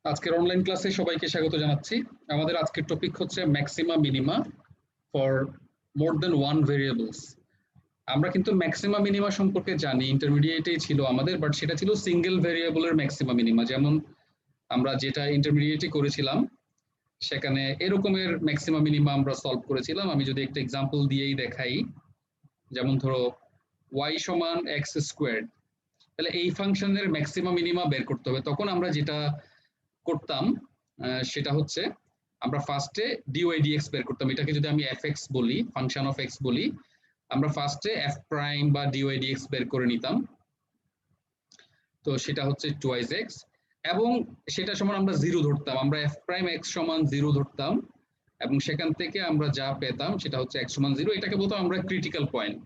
আজকের অনলাইন ক্লাসে সবাইকে স্বাগত জানাচ্ছি। আমাদের আজকের টপিক হচ্ছে maxima minima for more than one variables. আমরা কিন্তু ম্যাক্সিমা মিনিমা সম্পর্কে জানি, ইন্টারমিডিয়েটেই ছিল আমাদের, বাট সেটা ছিল সিঙ্গেল ভেরিয়েবলের ম্যাক্সিমা মিনিমা। যেমন আমরা যেটা ইন্টারমিডিয়েটে করেছিলাম সেখানে এরকমের ম্যাক্সিমা মিনিমা আমরা সলভ করেছিলাম। আমি যদি একটা এক্সাম্পল দিয়েই দেখাই, যেমন ধরো y সমান এক্স স্কোয়ার্ড, তাহলে এই ফাংশনের ম্যাক্সিমা মিনিমা বের করতে হবে। তখন আমরা যেটা করতাম সেটা হচ্ছে আমরা ফার্স্টে ডিওয়াই ডিএক্স বের করতাম। এটাকে যদি আমি এফ এক্স বলি, ফাংশন অফ এক্স বলি, আমরা ফার্স্টে এফ প্রাইম বা ডিওয়াই ডিএক্স বের করে নিতাম। তো সেটা হচ্ছে টুয়াইস এক্স, এবং সেটা সমান আমরা জিরো ধরতাম। আমরা এফ প্রাইম এক্স সমান জিরো ধরতাম, এবং সেখান থেকে আমরা যা পেতাম সেটা হচ্ছে এক্স সমান জিরো। এটাকে বলতাম আমরা ক্রিটিক্যাল পয়েন্ট।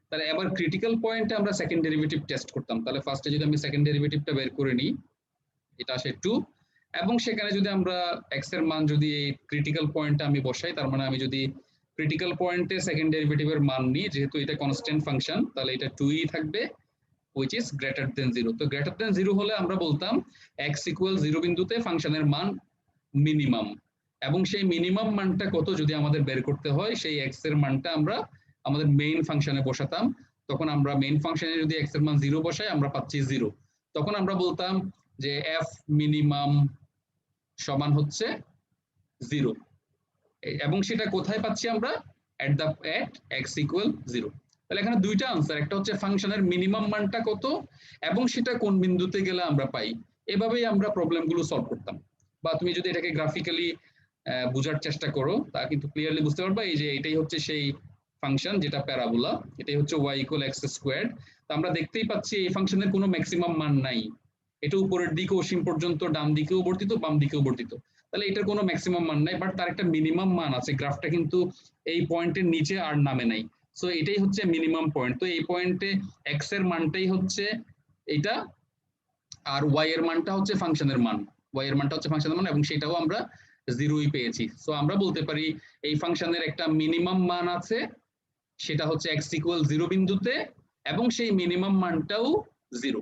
তাহলে এবার ক্রিটিক্যাল পয়েন্টে আমরা সেকেন্ড ডেরিভেটিভ টেস্ট করতাম। তাহলে ফার্স্টে যদি আমি সেকেন্ড ডেরিভেটিভটা বের করে নিই, এটা আসে 2, এবং সেখানে যদি আমরা এক্স এর মান যদি এই ক্রিটিক্যাল পয়েন্টে আমি বসাই, তার মানে আমি যদি ক্রিটিক্যাল পয়েন্টে সেকেন্ড ডেরিভেটিভের মান নিই, যেহেতু এটা কনস্ট্যান্ট ফাংশন, তাহলে এটা 2ই থাকবে, which is greater than 0। তো গ্রেটার দেন 0 হলে আমরা বলতাম x ইকুয়াল 0 বিন্দুতে ফাংশনের মান মিনিমাম, এবং সেই মিনিমাম মানটা কত যদি আমাদের বের করতে হয়, সেই x এর মানটা আমরা আমাদের মেইন ফাংশনে বসাতাম। তখন আমরা মেইন ফাংশনে যদি x এর মান 0 বসাই, আমরা পাচ্ছি 0। তখন আমরা বলতাম যে f মিনিমাম সমান হচ্ছে 0, এবং সেটা কোথায় পাচ্ছি আমরা? at x equal 0। তাহলে এখানে দুইটা আনসার, একটা হচ্ছে ফাংশনের মিনিমাম মানটা কত এবং সেটা কোন বিন্দুতে গেলে আমরা পাই। এভাবেই আমরা প্রবলেমগুলো সলভ করতাম। বা তুমি যদি এটাকে গ্রাফিক্যালি বোঝার চেষ্টা করো, তা কিন্তু ক্লিয়ারলি বুঝতে পারবা। এই যে এটাই হচ্ছে সেই ফাংশন যেটা প্যারাবোলা, এটাই হচ্ছে y ইকুয়াল এক্স স্কোয়ার্ড। তো আমরা দেখতেই পাচ্ছি এই ফাংশনের কোনো ম্যাক্সিমাম মান নাই। এটা উপরের দিকে অসীম পর্যন্ত, ডান দিকেও বর্ধিত, বাম দিকেও বর্ধিত। তাহলে এটার কোনো ম্যাক্সিমাম মান নাই, বাট তার একটা মিনিমাম মান আছে। গ্রাফটা কিন্তু এই পয়েন্টের নিচে আর নামে নাই, সো এটাই হচ্ছে মিনিমাম পয়েন্ট। তো এই পয়েন্টে এক্স এর মানটাই হচ্ছে এটা, আর ওয়াই এর মানটা হচ্ছে ফাংশনের মান। ওয়াই এর মানটা হচ্ছে ফাংশনের মান, এবং সেটাও আমরা জিরোই পেয়েছি। সো আমরা বলতে পারি এই ফাংশনের একটা মিনিমাম মান আছে, সেটা হচ্ছে এক্স ইকুয়াল 0 বিন্দুতে, এবং সেই মিনিমাম মানটাও 0।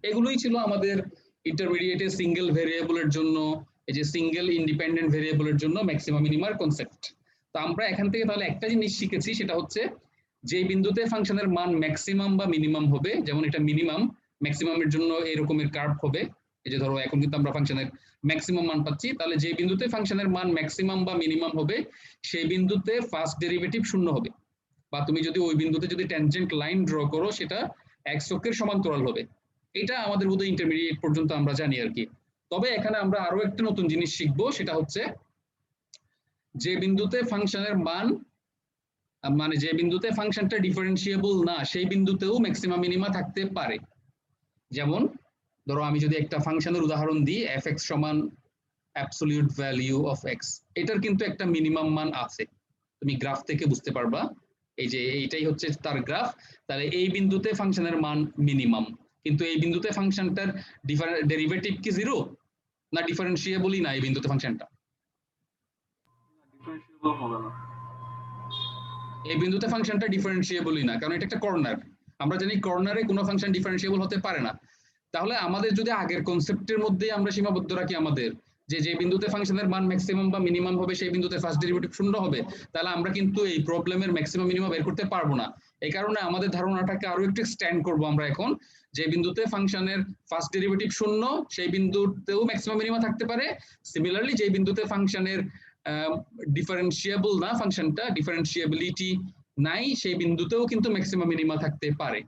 এগুলোই ছিল আমাদের ইন্টারমিডিয়েটে সিঙ্গেল ভেরিয়েবলের জন্য, এই যে সিঙ্গেল ইন্ডিপেন্ডেন্ট ভেরিয়েবলের জন্য ম্যাক্সিমাম মিনিমার কনসেপ্ট। তো আমরা এখান থেকে তাহলে একটা জিনিস শিখেছি, সেটা হচ্ছে যে বিন্দুতে ফাংশনের মান ম্যাক্সিমাম বা মিনিমাম হবে, যেমন এটা মিনিমাম, ম্যাক্সিমামের জন্য এরকমের কার্ভ হবে। এই যে ধরো এখন কিন্তু আমরা ফাংশনের ম্যাক্সিমাম মান পাচ্ছি, তাহলে যে বিন্দুতে ফাংশনের মান ম্যাক্সিমাম বা মিনিমাম হবে সেই বিন্দুতে ফার্স্ট ডেরিভেটিভ শূন্য হবে। বা তুমি যদি ওই বিন্দুতে যদি ট্যানজেন্ট লাইন ড্র করো, সেটা এক্স অক্ষের সমান্তরাল হবে। এটা আমাদের বোধহয় ইন্টারমিডিয়েট পর্যন্ত আমরা জানি আর কি। তবে এখানে আমরা আরো একটা নতুন জিনিস শিখবো, সেটা হচ্ছে যে বিন্দুতে ফাংশনের মান, মানে যে বিন্দুতে ফাংশনটা ডিফারেন্সিয়েবল না, সেই বিন্দুতেও ম্যাক্সিমাম মিনিমা থাকতে পারে। যেমন ধরো আমি যদি একটা ফাংশনের উদাহরণ দিই, এফ এক্স সমান অ্যাবসলিউট ভ্যালিউ অফ এক্স, এটার কিন্তু একটা মিনিমাম মান আছে, তুমি গ্রাফ থেকে বুঝতে পারবা। এই যে এইটাই হচ্ছে তার গ্রাফ। তাহলে এই বিন্দুতে ফাংশনের মান মিনিমাম, কিন্তু এই বিন্দুতে ফাংশনটার ডেরিভেটিভ কি 0 না ডিফারেন্সিয়েবলই না এই বিন্দুতে ফাংশনটা? ডিফারেন্সিয়েবল হবে না, এই বিন্দুতে ফাংশনটা ডিফারেন্সিয়েবলই না, কারণ এটা একটা কর্নার। আমরা জানি কর্নারে কোনো ফাংশন ডিফারেন্সিয়েবল হতে পারে না। তাহলে আমাদের যদি আগের কনসেপ্টের মধ্যে আমরা সীমাবদ্ধ রাখি আমাদের, যে যে বিন্দুতে ফাংশনের মান ম্যাক্সিমাম বা মিনিমাম হবে সেই বিন্দুতে ফার্স্ট ডেরিভেটিভ শূন্য হবে, তাহলে আমরা কিন্তু এই প্রবলেমের ম্যাক্সিমাম মিনিমাম বের করতে পারবো না। এই কারণে আমাদের ধারণাটাকে আরো একটু এক্সটেন্ড করবো আমরা এখন, যে বিন্দুতে ফাংশনের ফার্স্ট ডেরিভেটিভ শূন্য সেই বিন্দুতেও ম্যাক্সিমাম মিনিমাম থাকতে পারে। সিমিলারলি যে বিন্দুতে ফাংশনের ডিফারেন্সিয়েবল না, ফাংশনটা ডিফারেন্সিয়েবিলিটি নাই, সেই বিন্দুতেও কিন্তু ম্যাক্সিমাম মিনিমা থাকতে পারে।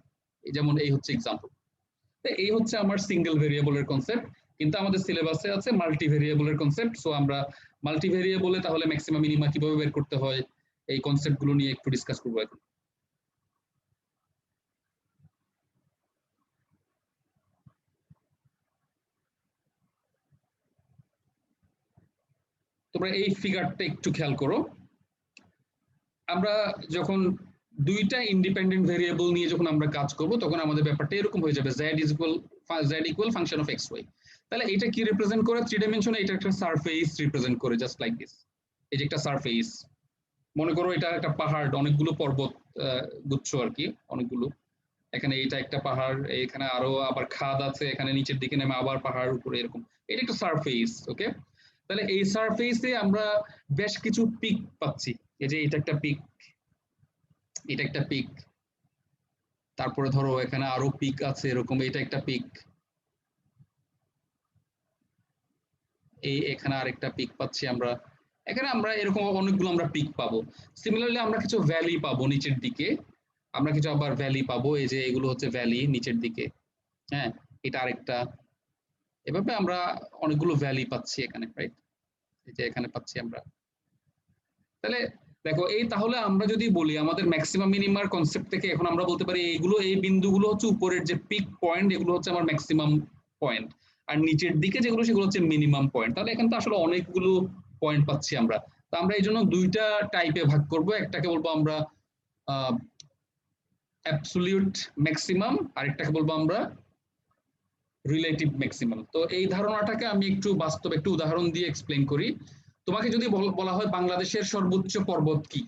যেমন এই হচ্ছে এক্সাম্পল। এই হচ্ছে আমার সিঙ্গেল ভেরিয়েবলের কনসেপ্ট, কিন্তু আমাদের সিলেবাসে আছে মাল্টি ভেরিয়েবলের কনসেপ্ট। সো আমরা মাল্টি ভেরিয়েবলে তাহলে ম্যাক্সিমাম মিনিমা কিভাবে বের করতে হয়, এই কনসেপ্টগুলো নিয়ে একটু ডিসকাস করবো এখন। তোমরা এই ফিগারটা একটু খেয়াল করো। আমরা যখন দুইটা ইন্ডিপেন্ডেন্ট ভেরিয়েবল নিয়ে যখন আমরা কাজ করব, তখন আমাদের ব্যাপারটা এরকম হয়ে যাবে, z equal function of x y. তাহলে এটা কি রিপ্রেজেন্ট করে? থ্রি ডাইমেনশনে এটা একটা সারফেস রিপ্রেজেন্ট করে, জাস্ট লাইক দিস। এই যে একটা সারফেস, মনে করো এটা একটা পাহাড়, অনেকগুলো পর্বত গুচ্ছ আর কি, অনেকগুলো। এখানে এইটা একটা পাহাড়, এখানে আরো আবার খাদ আছে, এখানে নিচের দিকে নেমে আবার পাহাড় উপরে, এরকম। এটা একটা সারফেস। ওকে, তাহলে এই সারফেসে আমরা বেশ কিছু পিক পাচ্ছি। এই যে এটা একটা পিক, এটা একটা পিক, তারপরে ধরো এখানে আরো পিক আছে এরকম, এটা একটা পিক, এই এখানে আরেকটা পিক পাচ্ছি আমরা, এখানে আমরা এরকম অনেকগুলো আমরা পিক পাবো। সিমিলারলি আমরা কিছু ভ্যালি পাবো নিচের দিকে, আমরা কিছু আবার ভ্যালি পাবো, এই যে এগুলো হচ্ছে ভ্যালি নিচের দিকে। হ্যাঁ, এটা আরেকটা। এভাবে আমরা অনেকগুলো ভ্যালি পাচ্ছি এখানে, রাইট? এই যে এখানে পাচ্ছি আমরা। তাহলে দেখো, এই তাহলে আমরা যদি বলি আমাদের ম্যাক্সিমাম মিনিমার কনসেপ্ট থেকে এখন আমরা বলতে পারি এইগুলো, এই বিন্দুগুলো হচ্ছে উপরের যে পিক পয়েন্ট, এগুলো হচ্ছে আমার ম্যাক্সিমাম পয়েন্ট, আর নিচের দিকে যেগুলো সেগুলো হচ্ছে মিনিমাম পয়েন্ট। তাহলে এখানে তো আসলে অনেকগুলো পয়েন্ট পাচ্ছি আমরা। তো আমরা এই জন্য দুইটা টাইপে ভাগ করব, একটাকে বলবো আমরা অ্যাবসলিউট ম্যাক্সিমাম, আরেকটাকে বলবো আমরা রিলেটিভ ম্যাক্সিমাম। তো এই ধারণাটাকে আমি একটু বাস্তব একটু উদাহরণ দিয়ে এক্সপ্লেন করি। তোমাকে যদি বলা হয় বাংলাদেশের সর্বোচ্চ পর্বত কি,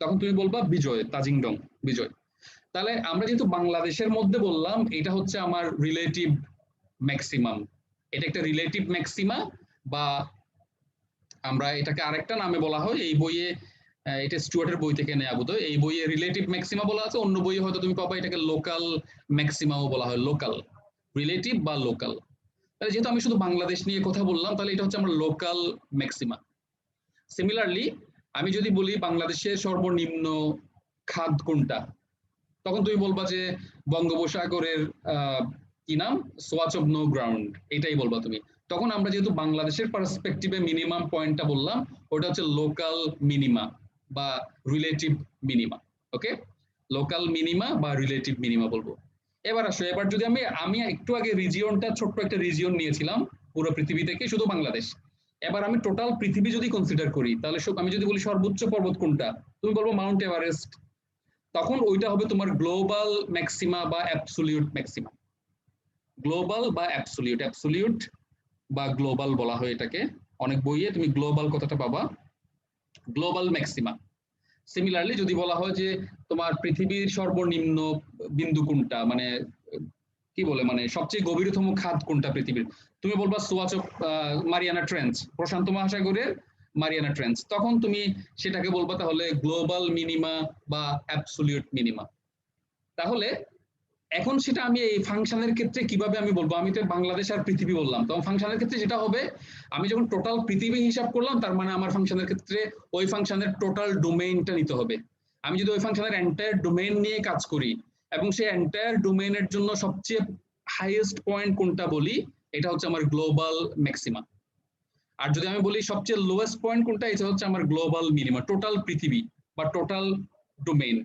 তখন তুমি বলবা বিজয়, তাজিংডং, বিজয়। তাহলে আমরা যেহেতু বাংলাদেশের মধ্যে বললাম, এটা হচ্ছে আমার রিলেটিভ ম্যাক্সিমাম, এটা একটা রিলেটিভ ম্যাক্সিমা, বা আমরা এটাকে আরেকটা নামে বলা হয় এই বইয়ে, এটা স্টুয়ার্টের বই থেকে নেওয়া বোধহয়, এই বইয়ে রিলেটিভ ম্যাক্সিমা বলা আছে, অন্য বইয়ে হয়তো তুমি পাবা এটাকে লোকাল ম্যাক্সিমাও বলা হয়, লোকাল, রিলেটিভ বা লোকাল। তাহলে যেহেতু আমি শুধু বাংলাদেশ নিয়ে কথা বললাম, তাহলে এটা হচ্ছে আমার লোকাল ম্যাক্সিমা। সিমিলারলি আমি যদি বলি বাংলাদেশের সর্বনিম্ন খাদ কোনটা, তখন তুমি বলবা যে বঙ্গোপসাগরের কি নাম, সোয়াচ অফ নো গ্রাউন্ড, এটাই বলবা তুমি। তখন আমরা যেহেতু বাংলাদেশের পার্সপেক্টিভে মিনিমাম পয়েন্টটা বললাম, ওটা হচ্ছে লোকাল মিনিমা বা রিলেটিভ মিনিমা। ওকে, লোকাল মিনিমা বা রিলেটিভ মিনিমা বলবো। এবার আসো, এবার যদি আমি আমি একটু আগে রিজিয়নটা, ছোট্ট একটা রিজিয়ন নিয়েছিলাম পুরো পৃথিবী থেকে, শুধু বাংলাদেশ। এবার আমি টোটাল পৃথিবী যদি কনসিডার করি, তাহলে আমি যদি বলি সর্বোচ্চ পর্বত কোনটা, তুমি বলবো মাউন্ট এভারেস্ট। তখন ওইটা হবে তোমার গ্লোবাল ম্যাক্সিমা বা অ্যাবসলিউট ম্যাক্সিমা। গ্লোবাল বা অ্যাবসলিউট, অ্যাবসলিউট বা গ্লোবাল বলা হয় এটাকে, অনেক বইয়ে তুমি গ্লোবাল কথাটা পাবা, গ্লোবাল ম্যাক্সিমা। সিমিলারলি যদি বলা হয় যে তোমার পৃথিবীর সর্বনিম্ন বিন্দু কোনটা, মানে কি বলে, মানে সবচেয়ে গভীরতম খাদ কোনটা পৃথিবীর, তুমি বলবা সোয়াচ অফ মারিয়ানা ট্রেঞ্চ, প্রশান্ত মহাসাগরের মারিয়ানা ট্রেঞ্চ। তখন তুমি সেটাকে বলবা তাহলে গ্লোবাল মিনিমা বা অ্যাবসলিউট মিনিমা। তাহলে এখন সেটা আমি এই ফাংশনের ক্ষেত্রে কিভাবে আমি বলবো, আমি তো বাংলাদেশ আর পৃথিবী বললাম, তখন ফাংশনের ক্ষেত্রে যেটা হবে, আমি যখন টোটাল পৃথিবী হিসাব করলাম, তার মানে আমার ফাংশনের ক্ষেত্রে ওই ফাংশনের টোটাল ডোমেইনটা নিতে হবে। আমি যদি ওই ফাংশনের এন্টায়ার ডোমেইন নিয়ে কাজ করি এবং সেই এন্টায়ার ডোমেইনের জন্য সবচেয়ে হাইয়েস্ট পয়েন্ট কোনটা বলি, এটা হচ্ছে আমার গ্লোবাল ম্যাক্সিমা। আর যদি আমি বলি সবচেয়ে লোয়েস্ট পয়েন্ট কোনটা, এটা হচ্ছে আমার গ্লোবাল মিনিমা, টোটাল পৃথিবী বা টোটাল ডোমেইন।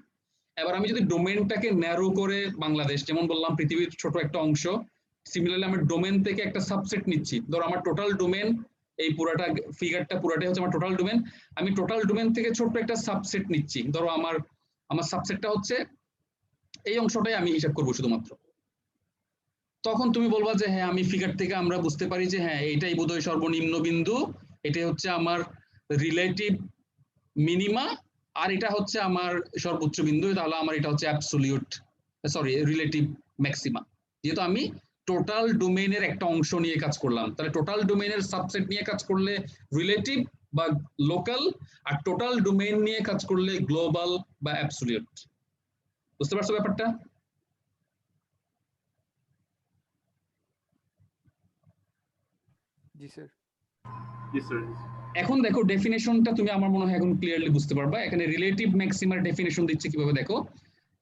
এবার আমি যদি ডোমেনটাকে ন্যারো করে, বাংলাদেশ যেমন বললাম পৃথিবীর ছোট একটা অংশ, সিমিলারলি আমি ডোমেন থেকে একটা সাবসেট নিচ্ছি, ধরো আমার টোটাল ডোমেন, এই পুরাটা ফিগারটা পুরাটাই হচ্ছে আমার টোটাল ডোমেন, আমি টোটাল ডোমেন থেকে ছোট্ট একটা সাবসেট নিচ্ছি, ধরো আমার আমার সাবসেটটা হচ্ছে এই অংশটাই আমি হিসাব করবো শুধুমাত্র। তখন তুমি বলবা যে হ্যাঁ, আমি ফিগার থেকে আমরা বুঝতে পারি যে হ্যাঁ, এটাই বোধহয় সর্বনিম্ন বিন্দু, এটাই হচ্ছে আমার রিলেটিভ মিনিমা, আর এটা হচ্ছে আমার সর্বোচ্চ বিন্দু, তাহলে আমার এটা হচ্ছে অ্যাবসলিউট, সরি, রিলেটিভ ম্যাক্সিমা। যেহেতু আমি টোটাল ডোমেইনের একটা অংশ নিয়ে কাজ করলাম, তাহলে টোটাল ডোমেইনের সাবসেট নিয়ে কাজ করলে রিলেটিভ বা লোকাল, আর টোটাল ডোমেইন নিয়ে কাজ করলে গ্লোবাল বা অ্যাবসলিউট। বুঝতে পারছো ব্যাপারটা? জি স্যার। এখন দেখো ডেফিনেশনটা তুমি আমার মনে হয় এখন ক্লিয়ারলি বুঝতে পারবা। এখানে রিলেটিভ ম্যাক্সিমার ডেফিনেশন দিচ্ছে কিভাবে, দেখো,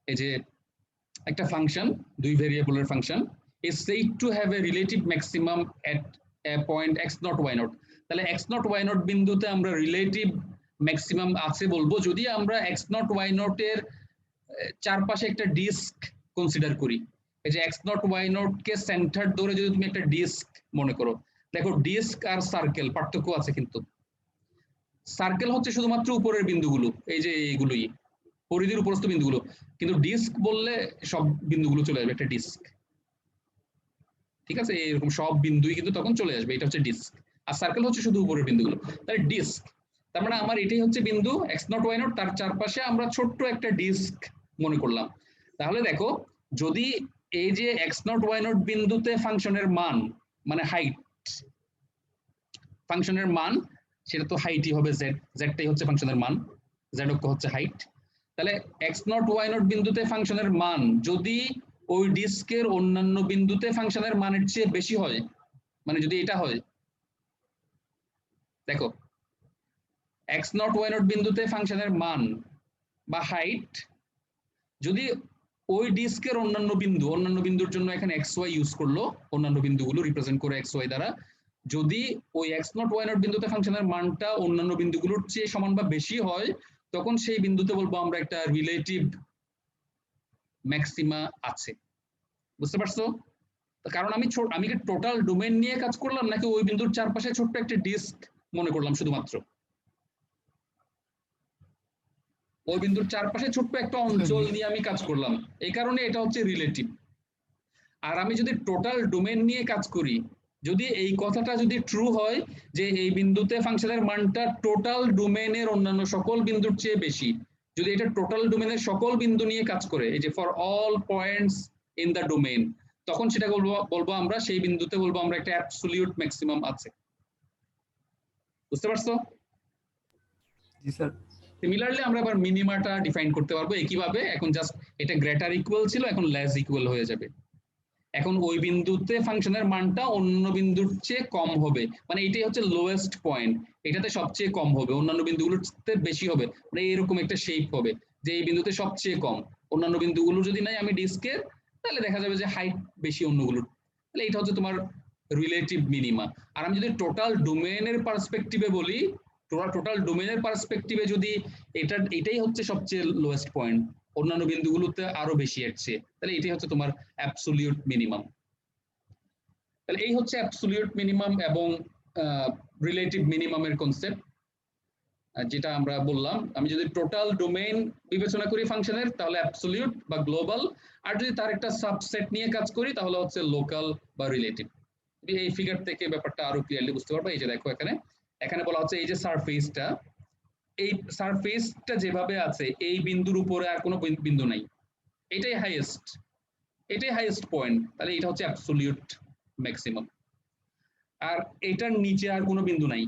এই যে একটা ফাংশন, দুই ভেরিয়েবলের function is said to have a relative maximum at a point x naught y naught। তাহলে x naught y naught বিন্দুতে আমরা রিলেটিভ ম্যাক্সিমাম আছে বলবো যদি আমরা x naught y naught এর চারপাশে একটা ডিস্ক কনসিডার করি। এই যে x naught y naught কে সেন্টার ধরে যদি তুমি একটা ডিস্ক মনে করো, দেখো ডিস্ক আর সার্কেল পার্থক্য আছে কিন্তু। সার্কেল হচ্ছে শুধুমাত্র উপরের বিন্দুগুলো, এই যে এইগুলোই পরিধির উপরস্থ বিন্দুগুলো, কিন্তু ডিস্ক বললে সব বিন্দুগুলো চলে আসবে একটা ডিস্ক, ঠিক আছে? এরকম সব বিন্দুই কিন্তু তখন চলে আসবে, এটা হচ্ছে ডিস্ক। আর সার্কেল হচ্ছে শুধু উপরের বিন্দুগুলো, তাহলে ডিস্ক। তার মানে আমার এটাই হচ্ছে বিন্দু x naught y naught, তার চারপাশে আমরা ছোট্ট একটা ডিস্ক মনে করলাম। তাহলে দেখো যদি এই যে x0 y0 বিন্দুতে ফাংশনের মান মানে হাইট, ফাংশনের মান সেটা তো হাইটই হবে, জেডটাই হচ্ছে ফাংশনের মান, জেড অক্ষ হচ্ছে হাইট। তাহলে x0 y0 বিন্দুতে ফাংশনের মান যদি ওই ডিস্কের অন্যান্য বিন্দুতে ফাংশনের মানের চেয়ে বেশি হয়, মানে যদি এটা হয়, দেখো x0 y0 বিন্দুতে ফাংশনের মান বা হাইট যদি ওই ডিস্কের অন্যান্য বিন্দুর জন্য এখানে xy ইউজ করলো, অন্যান্য বিন্দুগুলো রিপ্রেজেন্ট করে xy দ্বারা, যদি ওই x0 y0 বিন্দুতে ফাংশনের মানটা অন্যান্য বিন্দুগুলোর চেয়ে সমান বা বেশি হয়, তখন সেই বিন্দুতে বলবো আমরা একটা রিলেটিভ ম্যাক্সিমা আছে। বুঝতে পারছো? কারণ আমি কি টোটাল ডোমেইন নিয়ে কাজ করলাম নাকি ওই বিন্দুর চারপাশে ছোট্ট একটা ডিস্ক মনে করলাম শুধুমাত্র? ওই বিন্দুর চারপাশে ছোট্ট একটা অঞ্চল নিয়ে আমি কাজ করলাম, এই কারণে এটা হচ্ছে রিলেটিভ। আর আমি যদি টোটাল ডোমেইন নিয়ে কাজ করি, যদি এই কথাটা যদি ট্রু হয় যে এই বিন্দুতে ফাংশনের মানটা টোটাল ডোমেইনের অন্যান্য সকল বিন্দুর চেয়ে বেশি, যদি এটা টোটাল ডোমেইনের সকল বিন্দু নিয়ে কাজ করে, এই যে for all points in the domain, তখন সেটা বলবো আমরা সেই বিন্দুতে বলবো আমরা একটা অ্যাবসলিউট ম্যাক্সিমাম আছে। বুঝতে পারছো? জি স্যার। সিমিলারলি আমরা আবার মিনিমাটা ডিফাইন করতে পারবো একইভাবে। এখন জাস্ট এটা গ্রেটার ইকুয়াল ছিল, এখন লেস ইকুয়াল হয়ে যাবে। এখন ওই বিন্দুতে ফাংশনের মানটা অন্য বিন্দুর চেয়ে কম হবে, মানে এটাই হচ্ছে লোয়েস্ট পয়েন্ট, এটাতে সবচেয়ে কম হবে, অন্যান্য বিন্দুগুলোতে বেশি হবে, মানে এরকম একটা শেপ হবে যে এই বিন্দুতে সবচেয়ে কম, অন্যান্য বিন্দুগুলো যদি নাই আমি ডিস্কের, তাহলে দেখা যাবে যে হাইট বেশি অন্যগুলোর। তাহলে এটা হচ্ছে তোমার রিলেটিভ মিনিমা। আর আমি যদি টোটাল ডোমেইনের পার্সপেক্টিভে বলি, টোটাল ডোমেইনের পার্সপেক্টিভে যদি এটাই হচ্ছে সবচেয়ে লোয়েস্ট পয়েন্ট, অন্যান্য বিন্দুগুলোতে আরো বেশি আসছে, তাহলে এটাই হচ্ছে তোমার অ্যাবসলিউট মিনিমাম। তাহলে এই হচ্ছে অ্যাবসলিউট মিনিমাম এবং রিলেটিভ মিনিমামের কনসেপ্ট, যেটা আমরা বললাম। আমি যদি টোটাল ডোমেইন বিবেচনা করি ফাংশনের, তাহলে অ্যাবসলিউট বা গ্লোবাল, আর যদি তার একটা সাবসেট নিয়ে কাজ করি তাহলে হচ্ছে লোকাল বা রিলেটিভ। এই ফিগার থেকে ব্যাপারটা আরো ক্লিয়ারলি বুঝতে পারবে। এই যে দেখো এখানে বলা হচ্ছে এই যে সারফেসটা, এই সারফেসটা যেভাবে আছে এই বিন্দুর উপরে আর কোনো বিন্দু নাই, এটাই হাইয়েস্ট পয়েন্ট, তাহলে এটা হচ্ছে অ্যাবসলিউট ম্যাক্সিমাম। আর এটার নিচে আর কোনো বিন্দু নাই,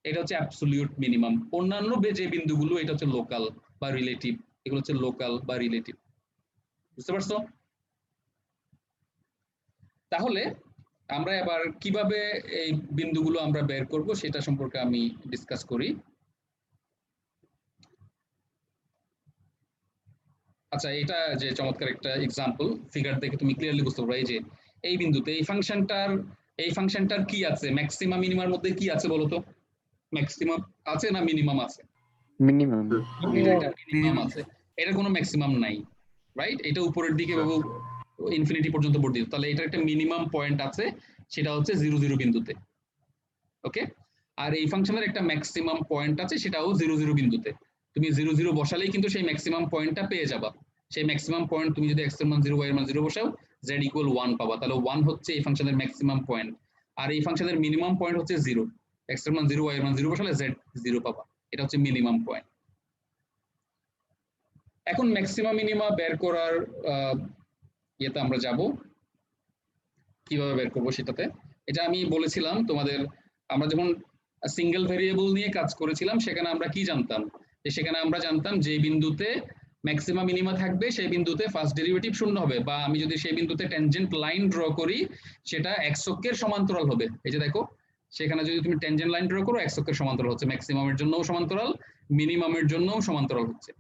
এটা হচ্ছে অ্যাবসলিউট মিনিমাম। অন্যান্য যে বিন্দুগুলো এটা হচ্ছে লোকাল বা রিলেটিভ, এগুলো হচ্ছে লোকাল বা রিলেটিভ। বুঝতে পারছো? তাহলে আমরা এবার কিভাবে এই বিন্দুগুলো আমরা বের করব সেটা সম্পর্কে আমি ডিসকাস করি। আচ্ছা, এটা যে চমৎকার একটা এক্সাম্পল, ফিগার দেখে তুমি ক্লিয়ারলি বুঝতে পারবে। এই যে এই বিন্দুতে এই ফাংশনটার কি আছে, ম্যাক্সিমাম মিনিমার মধ্যে কি আছে বলো তো? ম্যাক্সিমাম আছে না মিনিমাম আছে? মিনিমাম। এটা মিনিমাম আছে, এটা কোনো ম্যাক্সিমাম নাই, রাইট? এটা উপরের দিকে ইনফিনিটি পর্যন্ত বর্ধিত, তাহলে এটা একটা মিনিমাম পয়েন্ট আছে, সেটা হচ্ছে 0 0 বিন্দুতে। ওকে, আর এই ফাংশনের একটা ম্যাক্সিমাম পয়েন্ট আছে, সেটাও 0 0 বিন্দুতে। তুমি 0 0 বসালেই কিন্তু সেই ম্যাক্সিমাম পয়েন্টটা পেয়ে যাবা। সেই ম্যাক্সিমাম পয়েন্ট তুমি যদি x এর মান 0 y এর মান 0 বসাও, z ইকুয়াল 1 পাবা, তাহলে 1 হচ্ছে এই ফাংশনের ম্যাক্সিমাম পয়েন্ট। আর এই ফাংশনের মিনিমাম পয়েন্ট হচ্ছে 0, x এর মান 0 y এর মান 0 বসালে z 0 পাবা, এটা হচ্ছে মিনিমাম পয়েন্ট। এখন ম্যাক্সিমাম মিনিমা বের করার ইয়েতে আমরা যাব, কিভাবে বের করব সেটাতে। এটা আমি বলেছিলাম তোমাদের, আমরা যখন সিঙ্গেল ভেরিয়েবল নিয়ে কাজ করেছিলাম সেখানে আমরা কি জানতাম, যে সেখানে আমরা জানতাম যে বিন্দুতে ম্যাক্সিমাম মিনিমা থাকবে সেই বিন্দুতে ফার্স্ট ডেরিভেটিভ শূন্য হবে, বা আমি যদি সেই বিন্দুতে ট্যানজেন্ট লাইন ড্র করি সেটা x অক্ষের সমান্তরাল হবে। এই যে দেখো, সেখানে যদি তুমি ট্যানজেন্ট লাইন ড্র করো x অক্ষের সমান্তরাল হচ্ছে, ম্যাক্সিমামের জন্যও সমান্তরাল, মিনিমামের জন্যও সমান্তরাল হচ্ছে।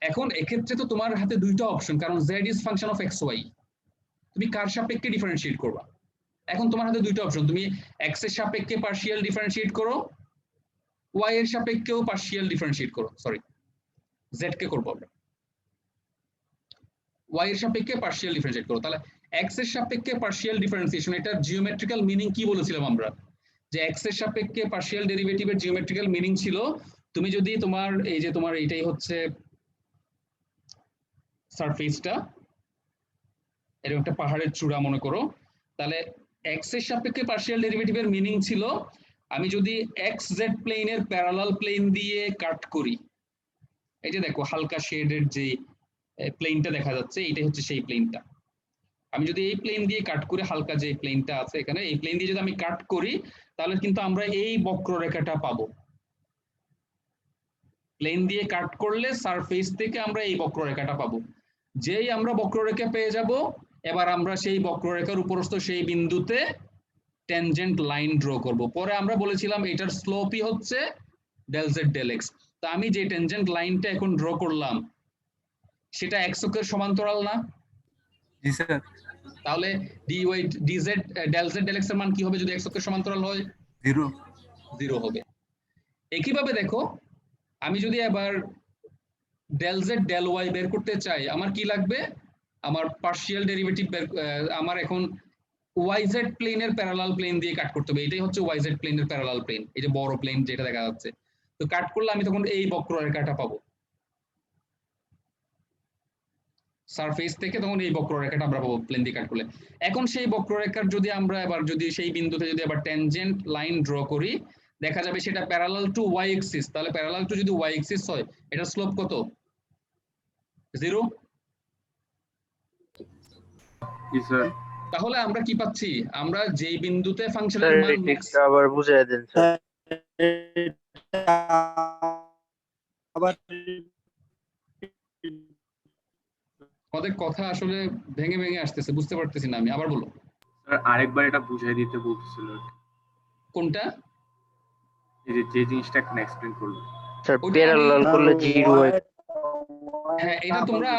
এখন এক্ষেত্রে তো তোমার হাতে দুইটা অপশন, কারণ z is function of xy, তুমি কার সাপেক্ষে ডিফারেন্সিয়েট করবা? এখন তোমার হাতে দুইটা অপশন, তুমি x এর সাপেক্ষে পার্শিয়াল ডিফারেন্সিয়েট করো, y এর সাপেক্ষেও পার্শিয়াল ডিফারেন্সিয়েট করো, সরি z কে করবো আমরা, y এর সাপেক্ষে পার্শিয়াল ডিফারেন্সিয়েট করো। তাহলে x এর সাপেক্ষে পার্শিয়াল ডিফারেন্সিয়েশন, এটা জিওমেট্রিক্যাল মিনিং কি বলেছিলাম আমরা, যে x এর সাপেক্ষে পার্শিয়াল ডেরিভেটিভের জিওমেট্রিক্যাল মিনিং ছিল, তুমি যদি তোমার এই যে তোমার এইটাই হচ্ছে সারফেসটা, এরকম একটা পাহাড়ের চূড়া মনে করো, তাহলে x এর সাপেক্ষে পার্শিয়াল ডেরিভেটিভের মিনিং ছিল আমি যদি xz প্লেনের প্যারালাল প্লেন দিয়ে কাট করি, এই যে দেখো হালকা শেডের যে প্লেনটা দেখা যাচ্ছে, এইটাই হচ্ছে সেই প্লেনটা। আমি যদি এই প্লেন দিয়ে কাট করে, হালকা যে প্লেনটা আছে এখানে, এই প্লেন দিয়ে যদি আমি কাট করি, তাহলে কিন্তু আমরা এই বক্ররেখাটা পাবো। প্লেন দিয়ে কাট করলে সারফেস থেকে আমরা এই বক্ররেখাটা পাবো। যেই আমরা বক্ররেখা পেয়ে যাব, এবার আমরা সেই বক্ররেখার উপরস্থ সেই বিন্দুতে ট্যানজেন্ট লাইন ড্র করব। পরে আমরা বলেছিলাম এটার স্লোপই হচ্ছে ডেল জেড ডেল এক্স। তো আমি যে ট্যানজেন্ট লাইনটা এখন ড্র করলাম সেটা এক্স অক্ষের সমান্তরাল না? জি স্যার। তাহলে d y d z del z del x এর মান কি হবে যদি এক্স অক্ষের সমান্তরাল হয়? 0 0 হবে। একইভাবে দেখো, আমি যদি এবার ডেল জেড ডেল ওয়াই বের করতে চাই, আমার কি লাগবে? আমার পার্শিয়াল ডেরিভেটিভ আমার এখন ওয়াই জেড প্লেনের প্যারালাল প্লেন দিয়ে কাট করতে হবে। এটাই হচ্ছে ওয়াই জেড প্লেনের প্যারালাল প্লেন, এই যে বড় প্লেন যেটা দেখা যাচ্ছে। তো কাট করলে আমি তখন এই বক্ররেখাটা পাবো, সারফেস থেকে তখন এই বক্ররেখাটা আমরা পাবো প্লেন দিয়ে কাট করলে। এখন সেই বক্ররেখার যদি আমরা এবার যদি সেই বিন্দুতে যদি আবার ট্যানজেন্ট লাইন ড্র করি, দেখা যাবে সেটা প্যারালাল টু ওয়াই এক্সিস। তাহলে প্যারালাল টু যদি ওয়াই এক্সিস হয়, এটা স্লোপ কত? 0। জি স্যার। তাহলে আমরা কি পাচ্ছি? আমরা যেই বিন্দুতে ফাংশনের মান একটু আবার বুঝিয়ে দেন স্যার। আবার আমাদের কথা আসলে ভেঙে ভেঙে আসতেছে, বুঝতে পারতেছি না আমি, আবার বলো। স্যার আরেকবার এটা বুঝিয়ে দিতে বলতেছিল। কোনটা? এই যে জিনিসটা এখন এক্সপ্লেইন করলো। স্যার ওইটা প্যারালাল করলে 0 হয়। হ্যাঁ, এটা তোমরা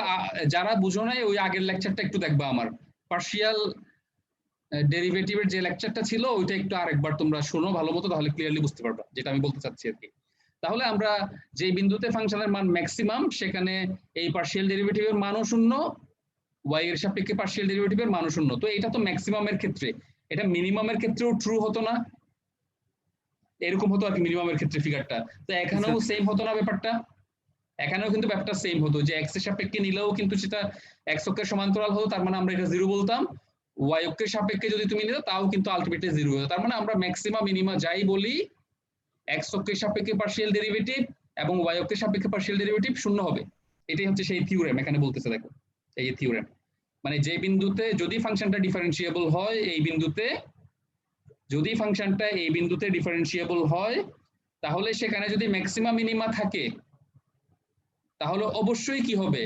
যারা বুঝো নাই ওই আগের লেকচারটা একটু দেখবা। আমার পার্শিয়াল ডেরিভেটিভের যে লেকচারটা ছিল ওইটা একটু আরেকবার তোমরা শোনো ভালো মতো, তাহলে ক্লিয়ারলি বুঝতে পারবা যেটা আমি বলতে চাচ্ছি আর কি। তাহলে আমরা যে বিন্দুতে ফাংশনের মান ম্যাক্সিমাম, সেখানে এই পার্শিয়াল ডেরিভেটিভের মানও 0, ওয়াই এর সাপেক্ষে পার্শিয়াল ডেরিভেটিভের মানও 0। তো এটা তো ম্যাক্সিমামের ক্ষেত্রে, এটা মিনিমামের ক্ষেত্রেও ট্রু হতো না? এরকম হতো আর কি মিনিমামের ক্ষেত্রে ফিগারটা। তো এখানেও সেম হতো না ব্যাপারটা? এখানেও কিন্তু ব্যাপারটা সেম হতো, যে এক্স এর সাপেক্ষে নিলেও কিন্তু সেটা এক্স অক্ষের সমান্তরাল হতো, তার মানে আমরা এটা 0 বলতাম। ওয়াই অক্ষের সাপেক্ষে যদি তুমি নিতে তাও কিন্তু আলটিমেটলি 0 হতো। তার মানে আমরা ম্যাক্সিমা মিনিমা যাই বলি, এক্স অক্ষের সাপেক্ষে পার্শিয়াল ডেরিভেটিভ এবং ওয়াই অক্ষের সাপেক্ষে পার্শিয়াল ডেরিভেটিভ 0 হবে। এটাই হচ্ছে সেই থিওরেম এখানে বলতেছে। দেখো এই থিওরেম, মানে যে বিন্দুতে যদি ফাংশনটা ডিফারেন্সিয়েবল হয়, এই বিন্দুতে যদি ফাংশনটা এই বিন্দুতে ডিফারেন্সিয়েবল হয়, তাহলে সেখানে যদি ম্যাক্সিমা মিনিমা থাকে, তাহলে অবশ্যই কি হবে?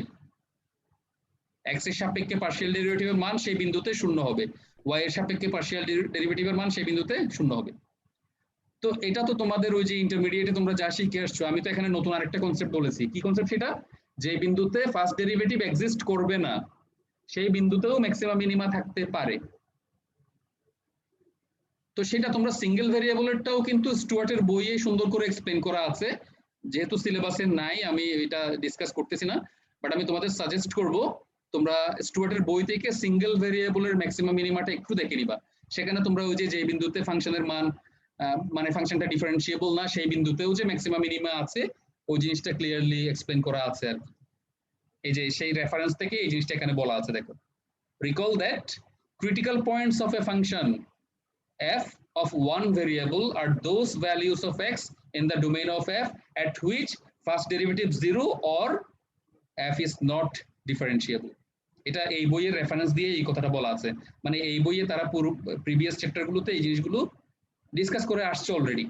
এক্স এর সাপেক্ষে পার্শিয়াল ডেরিভেটিভের মান সেই বিন্দুতে 0 হবে, ওয়াই এর সাপেক্ষে পার্শিয়াল ডেরিভেটিভের মান সেই বিন্দুতে 0 হবে। তো এটা তো তোমাদের ওই যে ইন্টারমিডিয়েটে তোমরা যা শিখে আসছো, আমি তো এখানে নতুন আরেকটা কনসেপ্ট বলেছি। কি কনসেপ্ট সেটা? যে বিন্দুতে ফার্স্ট ডেরিভেটিভ এক্সিস্ট করবে না, সেই বিন্দুতেও ম্যাক্সিমা মিনিমা থাকতে পারে। তো সেটা তোমরা সিঙ্গেল ভেরিয়েবলেরটাও কিন্তু স্টুয়ার্টের বইয়ে সুন্দর করে এক্সপ্লেন করা আছে। যেহেতু সিলেবাসে নাই, আমি এটা ডিসকাস করতেছি না, বাট আমি তোমাদের সাজেস্ট করব তোমরা স্টুয়ার্টের বই থেকে সিঙ্গেল ভেরিয়েবলের ম্যাক্সিমাম মিনিমাটা একটু দেখে নিবা। সেখানে তোমরা ওই যে বিন্দুতে ফাংশনের মান মানে ফাংশনটা ডিফারেন্সিয়েবল না, সেই বিন্দুতেও যে ম্যাক্সিমাম মিনিমা আছে, ওই জিনিসটা ক্লিয়ারলি এক্সপ্লেন করা আছে আর কি। এই যে সেই রেফারেন্স থেকে এই জিনিসটা এখানে বলা আছে। দেখো, recall that critical points of a function f of one variable are those values of x in the domain of f at which first derivative 0 or f is not differentiable. এটা এই বইয়ের রেফারেন্স দিয়ে এই কথাটা বলা আছে। মানে এই বইয়ে তারা পুরো প্রিভিয়াস চ্যাপ্টারগুলোতে এই জিনিসগুলো ডিসকাস করে আসছে অলরেডি।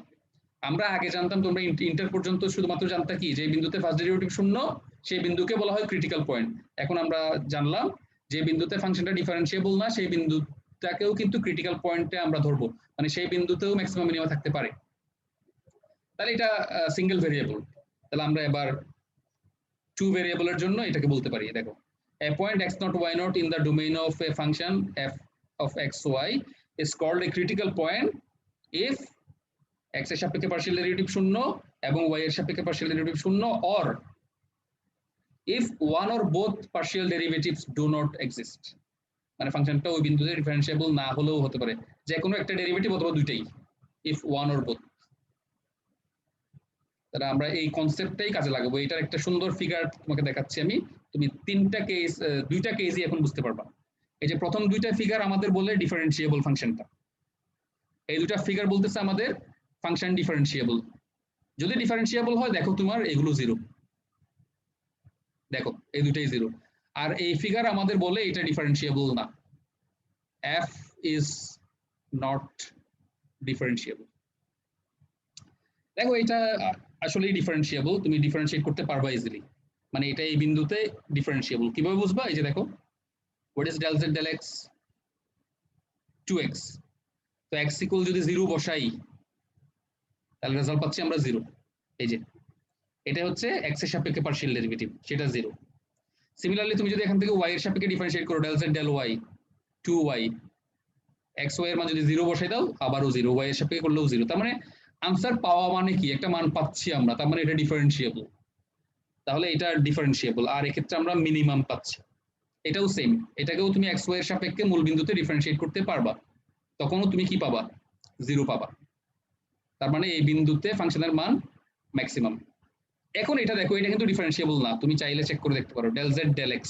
আমরা আগে জানতাম, তোমরা ইন্টার পর্যন্ত শুধুমাত্র জানতা কি, যে বিন্দুতে ফার্স্ট ডেরিভেটিভ 0, সেই বিন্দুকে বলা হয় ক্রিটিক্যাল পয়েন্ট। এখন আমরা জানলাম যে বিন্দুতে ফাংশনটা ডিফারেন্সিয়েবল না, সেই বিন্দুটাকেও কিন্তু ক্রিটিক্যাল পয়েন্টে আমরা ধরবো, মানে সেই বিন্দুতেও ম্যাক্সিমাম মিনিমাম থাকতে পারে। তাহলে এটা সিঙ্গেল ভেরিয়েবল। তাহলে আমরা এবার টু ভেরিয়েবলের জন্য এটাকে বলতে পারি। দেখো, a point x naught y naught in the domain of a function f of x y is called a critical point if x এর সাপেক্ষে পার্শিয়াল ডেরিভেটিভ 0 এবং y এর সাপেক্ষে partial derivative 0, or if one or both partial derivatives do not exist। মানে ফাংশনটা ওই বিন্দুতে differentiable না হলেও হতে পারে, যে কোনো একটা ডেরিভেটিভ অথবা দুইটাই, if one or both। তাহলে আমরা এই কনসেপ্টটাই কাজে লাগাবো। এটার একটা সুন্দর ফিগার তোমাকে দেখাচ্ছি আমি, তুমি দুইটা কেসই এখন বুঝতে পারবা। এই যে প্রথম দুইটা ফিগার আমাদের বলে ডিফারেন্সিয়েবল ফাংশনটা, এই দুটা ফিগার বলতেছে আমাদের ফাংশন ডিফারেন্সিয়েবল। যদি ডিফারেন্সিয়েবল হয়, দেখো তোমার এগুলো 0, দেখো এই দুটাই 0। আর এই ফিগার আমাদের বলে এটা ডিফারেন্সিয়েবল না, f is not differentiable। দেখো এটা আসলে ডিফারেন্সিয়েবল, তুমি ডিফারেন্সিয়েট করতে পারবা ইজিলি, মানে এটা এই বিন্দুতে ডিফারেন্সিয়েবল। কিভাবে বুঝবা? এই যে দেখো, what is del z del x 2x, তো x ইকুয়াল যদি 0 বসাই তাহলে রেজাল্ট পাচ্ছি আমরা 0। এই যে এটা হচ্ছে x এর সাপেক্ষে পার্শিয়াল ডেরিভেটিভ, সেটা 0। সিমিলারলি তুমি যদি এখান থেকে y এর সাপেক্ষে ডিফারেন্সিয়েট করো del z del y 2y, x y এর মান যদি 0 বসাই দাও আবারও 0, y এর সাপেক্ষে করলেও 0। তার মানে আনসার পাওয়া মানে কি, একটা মান পাচ্ছি আমরা, তার মানে এটা ডিফারেন্সিয়েবল। তাহলে এটা ডিফারেন্সিয়েবল, আর এক্ষেত্রে আমরা মিনিমাম পাচ্ছি। এটাও সেম, এটাকেও তুমি x y এর সাপেক্ষে মূল বিন্দুতে ডিফারেন্সিয়েট করতে পারবা, তখনও তুমি কি পাবা? 0 পাবা। তার মানে এই বিন্দুতে ফাংশনের মান ম্যাক্সিমাম। এখন এটা দেখো, এটা কিন্তু ডিফারেন্সিয়েবল না, তুমি চাইলে চেক করে দেখতে পারো। del z del x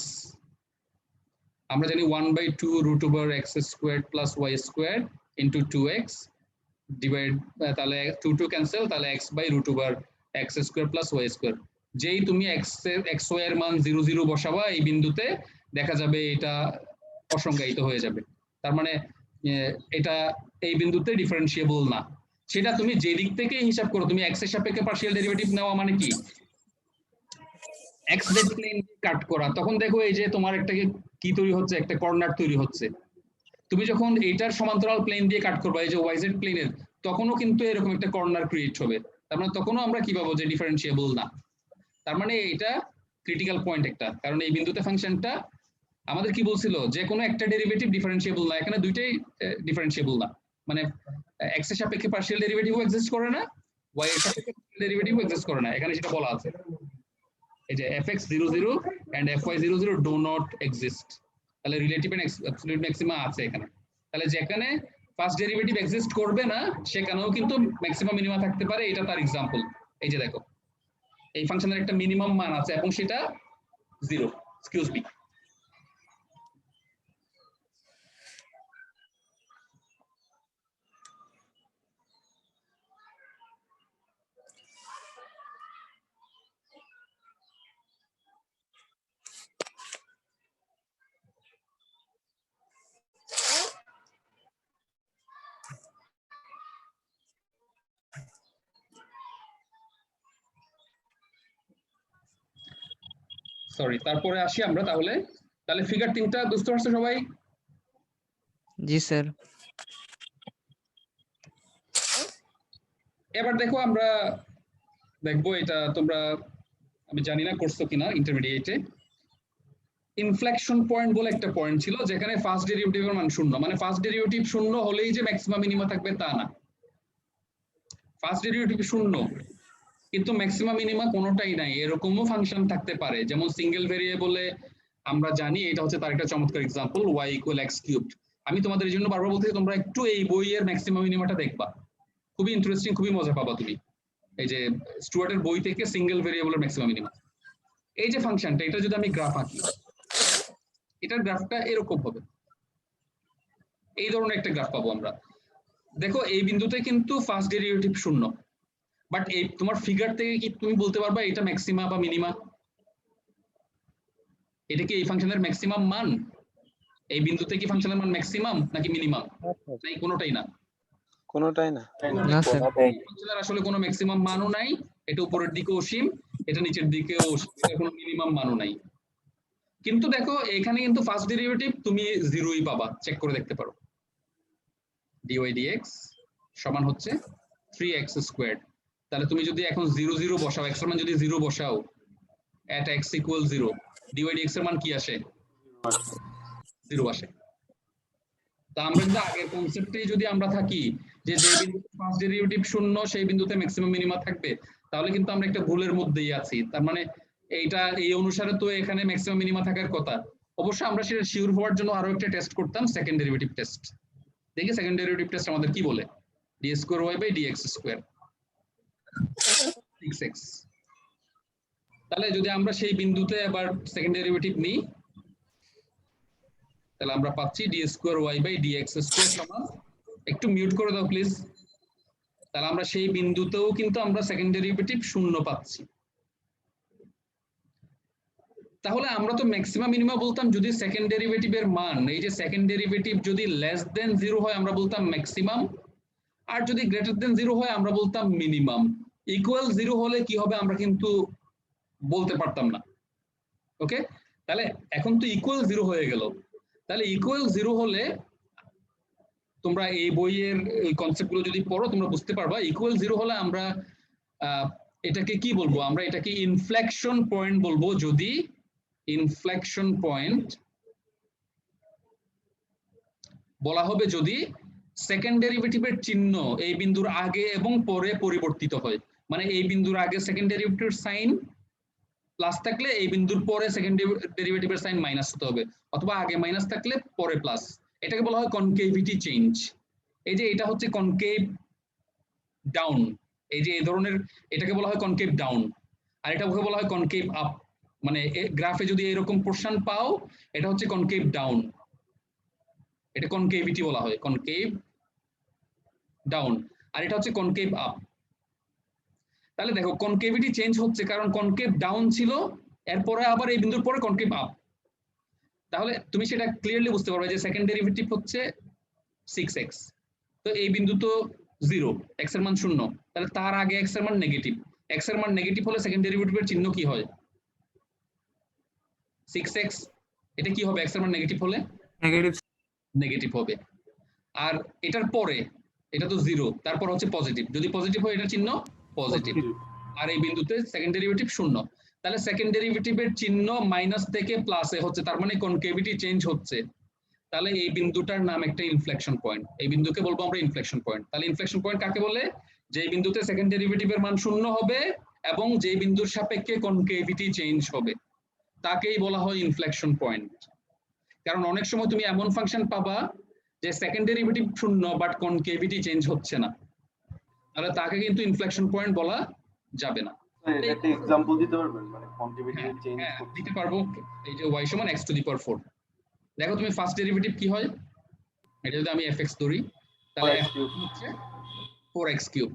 আমরা জানি 1/2 root over x squared plus y squared into 2x divide, তাহলে 2 2 ক্যান্সেল, তাহলে x by root over x squared plus y squared। যেই তুমি x y এর মান 0 0 বসাবা এই বিন্দুতে, দেখা যাবে এটা অসংজ্ঞায়িত হয়ে যাবে। তার মানে এটা এই বিন্দুতে ডিফারেন্সিয়েবল না। সেটা তুমি যে দিক থেকে হিসাব করো, তুমি x এর সাপেক্ষে পার্শিয়াল ডেরিভেটিভ নেওয়া মানে কি x z প্লেন কাট করা, তখন দেখো এই যে তোমার একটা কি তৈরি হচ্ছে, একটা কর্নার তৈরি হচ্ছে। তুমি যখন এইটার সমান্তরাল প্লেন দিয়ে কাট করবা, এই যে y z প্লেনের, তখনও কিন্তু এরকম একটা কর্নার ক্রিয়েট হবে। তার মানে তখনও আমরা কি পাবো? যে ডিফারেন্সিয়েবল না। তার মানে এটা ক্রিটিক্যাল পয়েন্ট একটা, কারণ এই বিন্দুতে ফাংশনটা আমাদের কি বলছিল, যে কোনো একটা ডেরিভেটিভ ডিফারেন্সিয়েবল না, এখানে দুইটাই ডিফারেন্সিয়েবল না। মানে x এর সাপেক্ষে পার্শিয়াল ডেরিভেটিভও এক্সিস্ট করে না, y এর সাপেক্ষে পার্শিয়াল ডেরিভেটিভও এক্সিস্ট করে না, এখানে সেটা বলা আছে। এই যে fx 0 0 and fy 0 0 do not exist, তাহলে রিলেটিভ এন্ড অ্যাবসলিউট ম্যাক্সিমা আছে এখানে। তাহলে যেখানে ফার্স্ট ডেরিভেটিভ এক্সিস্ট করবে না সেখানেও কিন্তু ম্যাক্সিমাম মিনিমা থাকতে পারে, এটা তার এক্সাম্পল। এই যে দেখো, এই ফাংশনের একটা মিনিমাম মান আছে এবং সেটা 0। Excuse me, sorry. তারপরে আসি আমরা, তাহলে ফিগার 3টা বুঝতে পারছো সবাই? জি স্যার। এবার দেখো আমরা দেখবো, এটা তোমরা আমি জানি না করছো কিনা ইন্টারমিডিয়েটে, ইনফ্লেকশন পয়েন্ট বলে একটা পয়েন্ট ছিল যেখানে ফার্স্ট ডেরিভেটিভের মান 0। মানে ফার্স্ট ডেরিভেটিভ 0 হলেই যে ম্যাক্সিমাম মিনিমা থাকবে তা না, ফার্স্ট ডেরিভেটিভ 0 কিন্তু ম্যাক্সিমাম মিনিমা কোনোটাই নাই, এরকমও ফাংশন থাকতে পারে। যেমন সিঙ্গেল ভেরিয়েবলে আমরা জানি, এটা হচ্ছে তার একটা চমৎকার এক্সাম্পল, y = x কিউবড। আমি তোমাদের এই জন্য বারবার বলতেছি তোমরা একটু এই বইয়ের ম্যাক্সিমাম মিনিমাটা দেখবা, খুবই ইন্টারেস্টিং, খুবই মজা পাবা তুমি। এই যে স্টুয়ার্টের বই থেকে সিঙ্গেল ভেরিয়েবলের ম্যাক্সিমাম মিনিমা, এই যে ফাংশনটা, এটা যদি আমি গ্রাফ আঁকি, এটার গ্রাফটা এরকম হবে, এই ধরনের একটা গ্রাফ পাবো আমরা। দেখো এই বিন্দুতে কিন্তু ফার্স্ট ডেরিভেটিভ 0, বাট এই তোমার ফিগার থেকে কি তুমি বলতে পারবা এটা ম্যাক্সিমা বা মিনিমা? এটা কি এই ফাংশনের ম্যাক্সিমাম মান? এই বিন্দুতে কি ফাংশনের মান ম্যাক্সিমাম নাকি মিনিমাম? নাই, কোনোটাই না। কোনোটাই না। না স্যার। ফাংশনের আসলে কোনো ম্যাক্সিমাম মানও নাই, এটা উপরের দিকেও অসীম, এটা নিচের দিকেও অসীম, এটা কোনো মিনিমাম মানও নাই। কিন্তু দেখো এখানে কিন্তু ফার্স্ট ডেরিভেটিভ তুমি 0ই পাবা, চেক করে দেখতে পারো। dy dx সমান হচ্ছে 3x স্কয়ার্ড। তাহলে তুমি যদি এখন 0 0 বসাও, x এর মান যদি 0 বসাও at x = 0, dy dx এর মান কি আসে? 0 আসে। তা আমরা যদি আগের কনসেপ্টেই যদি আমরা থাকি যে যে বিন্দুতে ফার্স্ট ডেরিভেটিভ 0 সেই বিন্দুতে ম্যাক্সিমাম মিনিমা থাকবে, তাহলে কিন্তু আমরা একটা ভুলের মধ্যেই আছি। তার মানে এইটা এই অনুসারে তো এখানে ম্যাক্সিমাম মিনিমা থাকার কথা। অবশ্য আমরা সেটা শিওর হওয়ার জন্য আরো একটা টেস্ট করতাম, সেকেন্ড ডেরিভেটিভ টেস্ট। দেখি সেকেন্ড ডেরিভেটিভ টেস্ট আমাদের কি বলে, d²y/dx², 6x। তাহলে যদি আমরা সেই বিন্দুতে আবার সেকেন্ড ডেরিভেটিভ নিই, তাহলে আমরা পাচ্ছি d²y/dx² সমান, একটু মিউট করে দাও প্লিজ। তাহলে আমরা সেই বিন্দুতেও কিন্তু আমরা সেকেন্ড ডেরিভেটিভ 0 পাচ্ছি। তাহলে আমরা তো ম্যাক্সিমাম মিনিমা বলতাম যদি সেকেন্ড ডেরিভেটিভের মান, এই যে সেকেন্ড ডেরিভেটিভ যদি লেস দেন 0 হয় আমরা বলতাম ম্যাক্সিমাম, আর যদি গ্রেটার দেন 0 হয় আমরা বলতাম মিনিমাম। ইকুয়াল 0 হলে কি হবে আমরা কিন্তু বলতে পারতাম না। ওকে, তাহলে এখন তো ইকুয়াল 0 হয়ে গেল। তাহলে ইকুয়াল 0 হলে তোমরা এই বইয়ের এই কনসেপ্টগুলো যদি পড়ো তোমরা বুঝতে পারবা। ইকুয়াল 0 হলে আমরা এটাকে কি বলবো, আমরা এটাকে ইনফ্লেকশন পয়েন্ট বলবো যদি ইনফ্লেকশন পয়েন্ট বলা হবে যদি সেকেন্ড ডেরিভেটিভের চিহ্ন এই বিন্দুর আগে এবং পরে পরিবর্তিত হয়। মানে এই বিন্দুর আগে সেকেন্ড ডেরিভেটিভের সাইন প্লাস থাকলে এই বিন্দুর পরে সেকেন্ড ডেরিভেটিভের সাইন মাইনাস হতে হবে, অথবা আগে মাইনাস থাকলে পরে প্লাস। এটাকে বলা হয় কনকেভিটি চেঞ্জ। এই যে এটা হচ্ছে কনকেভ ডাউন, এই যে এই ধরনের এটাকে বলা হয় কনকেভ ডাউন, আর এটাকে বলা হয় কনকেভ আপ। মানে গ্রাফে যদি এরকম পোরশন পাও এটা হচ্ছে কনকেভ ডাউন, এটা কনকেভিটি বলা হয়, কনকেভ ডাউন, আর এটা হচ্ছে কনকেভ আপ। তাহলে দেখো কনকেভিটি চেঞ্জ হচ্ছে কারণ কনকেভ ডাউন ছিল, এরপরে আবার এই বিন্দুর পরে কনকেভ আপ। তাহলে তুমি সেটা ক্লিয়ারলি বুঝতে পারবে যে সেকেন্ড ডেরিভেটিভ হচ্ছে 6x, তো এই বিন্দু তো 0, x এর মান 0, তাহলে তার আগে x এর মান নেগেটিভ। x এর মান নেগেটিভ হলে সেকেন্ড ডেরিভেটিভের চিহ্ন কি হয়? 6x, এটা কি হবে? x এর মান নেগেটিভ হলে নেগেটিভ হবে। আর এটার পরে এটা তো 0, তারপর হচ্ছে পজিটিভ, যদি পজিটিভ হয় এটার চিহ্ন পজিটিভ, আর এই বিন্দুতে সেকেন্ড ডেরিভেটিভ 0। তাহলে সেকেন্ড ডেরিভেটিভের চিহ্ন মাইনাস থেকে প্লাসে হচ্ছে, তার মানে কনকেভিটি চেঞ্জ হচ্ছে। তাহলে এই বিন্দুটার নাম একটা ইনফ্লেকশন পয়েন্ট, এই বিন্দুকে বলবো আমরা ইনফ্লেকশন পয়েন্ট। তাহলে ইনফ্লেকশন পয়েন্ট কাকে বলে? যে বিন্দুতে সেকেন্ড ডেরিভেটিভের মান 0 হবে এবং যে বিন্দুর সাপেক্ষে কনকেভিটি চেঞ্জ হবে তাকেই বলা হয় ইনফ্লেকশন পয়েন্ট। কারণ অনেক সময় তুমি এমন ফাংশন পাবা যে second derivative 0 but concavity change হচ্ছে না, তাহলে তাকে কিন্তু ইনফ্লেকশন পয়েন্ট বলা যাবে না। একটা एग्जांपल দিতে পারবেন মানে কনকেভিটি চেঞ্জ করতে? দিতে পারবো। এই যে y সমান x⁴। দেখো তুমি ফার্স্ট ডেরিভেটিভ কি হয়, এটা যদি আমি fx ধরি তাহলে f হচ্ছে 4x³।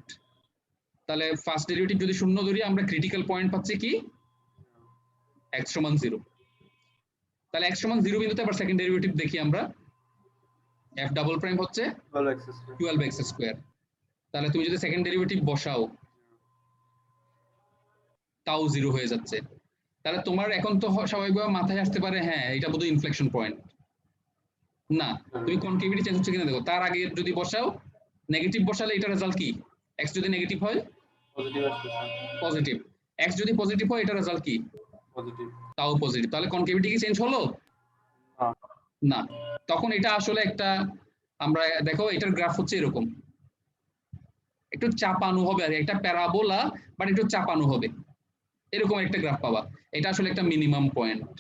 তাহলে ফার্স্ট ডেরিভেটিভ যদি 0 ধরি আমরা ক্রিটিক্যাল পয়েন্ট পাচ্ছি কি x সমান 0। তাহলে x সমান 0 বিন্দুতে আবার সেকেন্ড ডেরিভেটিভ দেখি আমরা, f ডাবল প্রাইম হচ্ছে 12x²। তাহলে তুমি যদি সেকেন্ড ডেরিভেটিভ বসাও তাও 0 হয়ে যাচ্ছে। তাহলে তোমার এখন তো স্বাভাবিকভাবে মাথায় আসতে পারে হ্যাঁ এটা বোধহয় ইনফ্লেকশন পয়েন্ট। না, তুমি কনকেভিটি চেঞ্জ হচ্ছে কিনা দেখো। তার আগে যদি বসাও নেগেটিভ বসালে এটা রেজাল্ট কি? x যদি নেগেটিভ হয় পজিটিভ, x যদি পজিটিভ হয় এটা রেজাল্ট কি? পজিটিভ, তাও পজিটিভ। তাহলে কনকেভিটি কি চেঞ্জ হলো? না। তখন এটা আসলে একটা, আমরা দেখো এটার গ্রাফ হচ্ছে এরকম, একটু চাপানো হবে, আর একটা প্যারাবোলা বাট একটু চাপানো হবে, এরকম একটা গ্রাফ পাবা। এটা আসলে একটা মিনিমাম পয়েন্ট।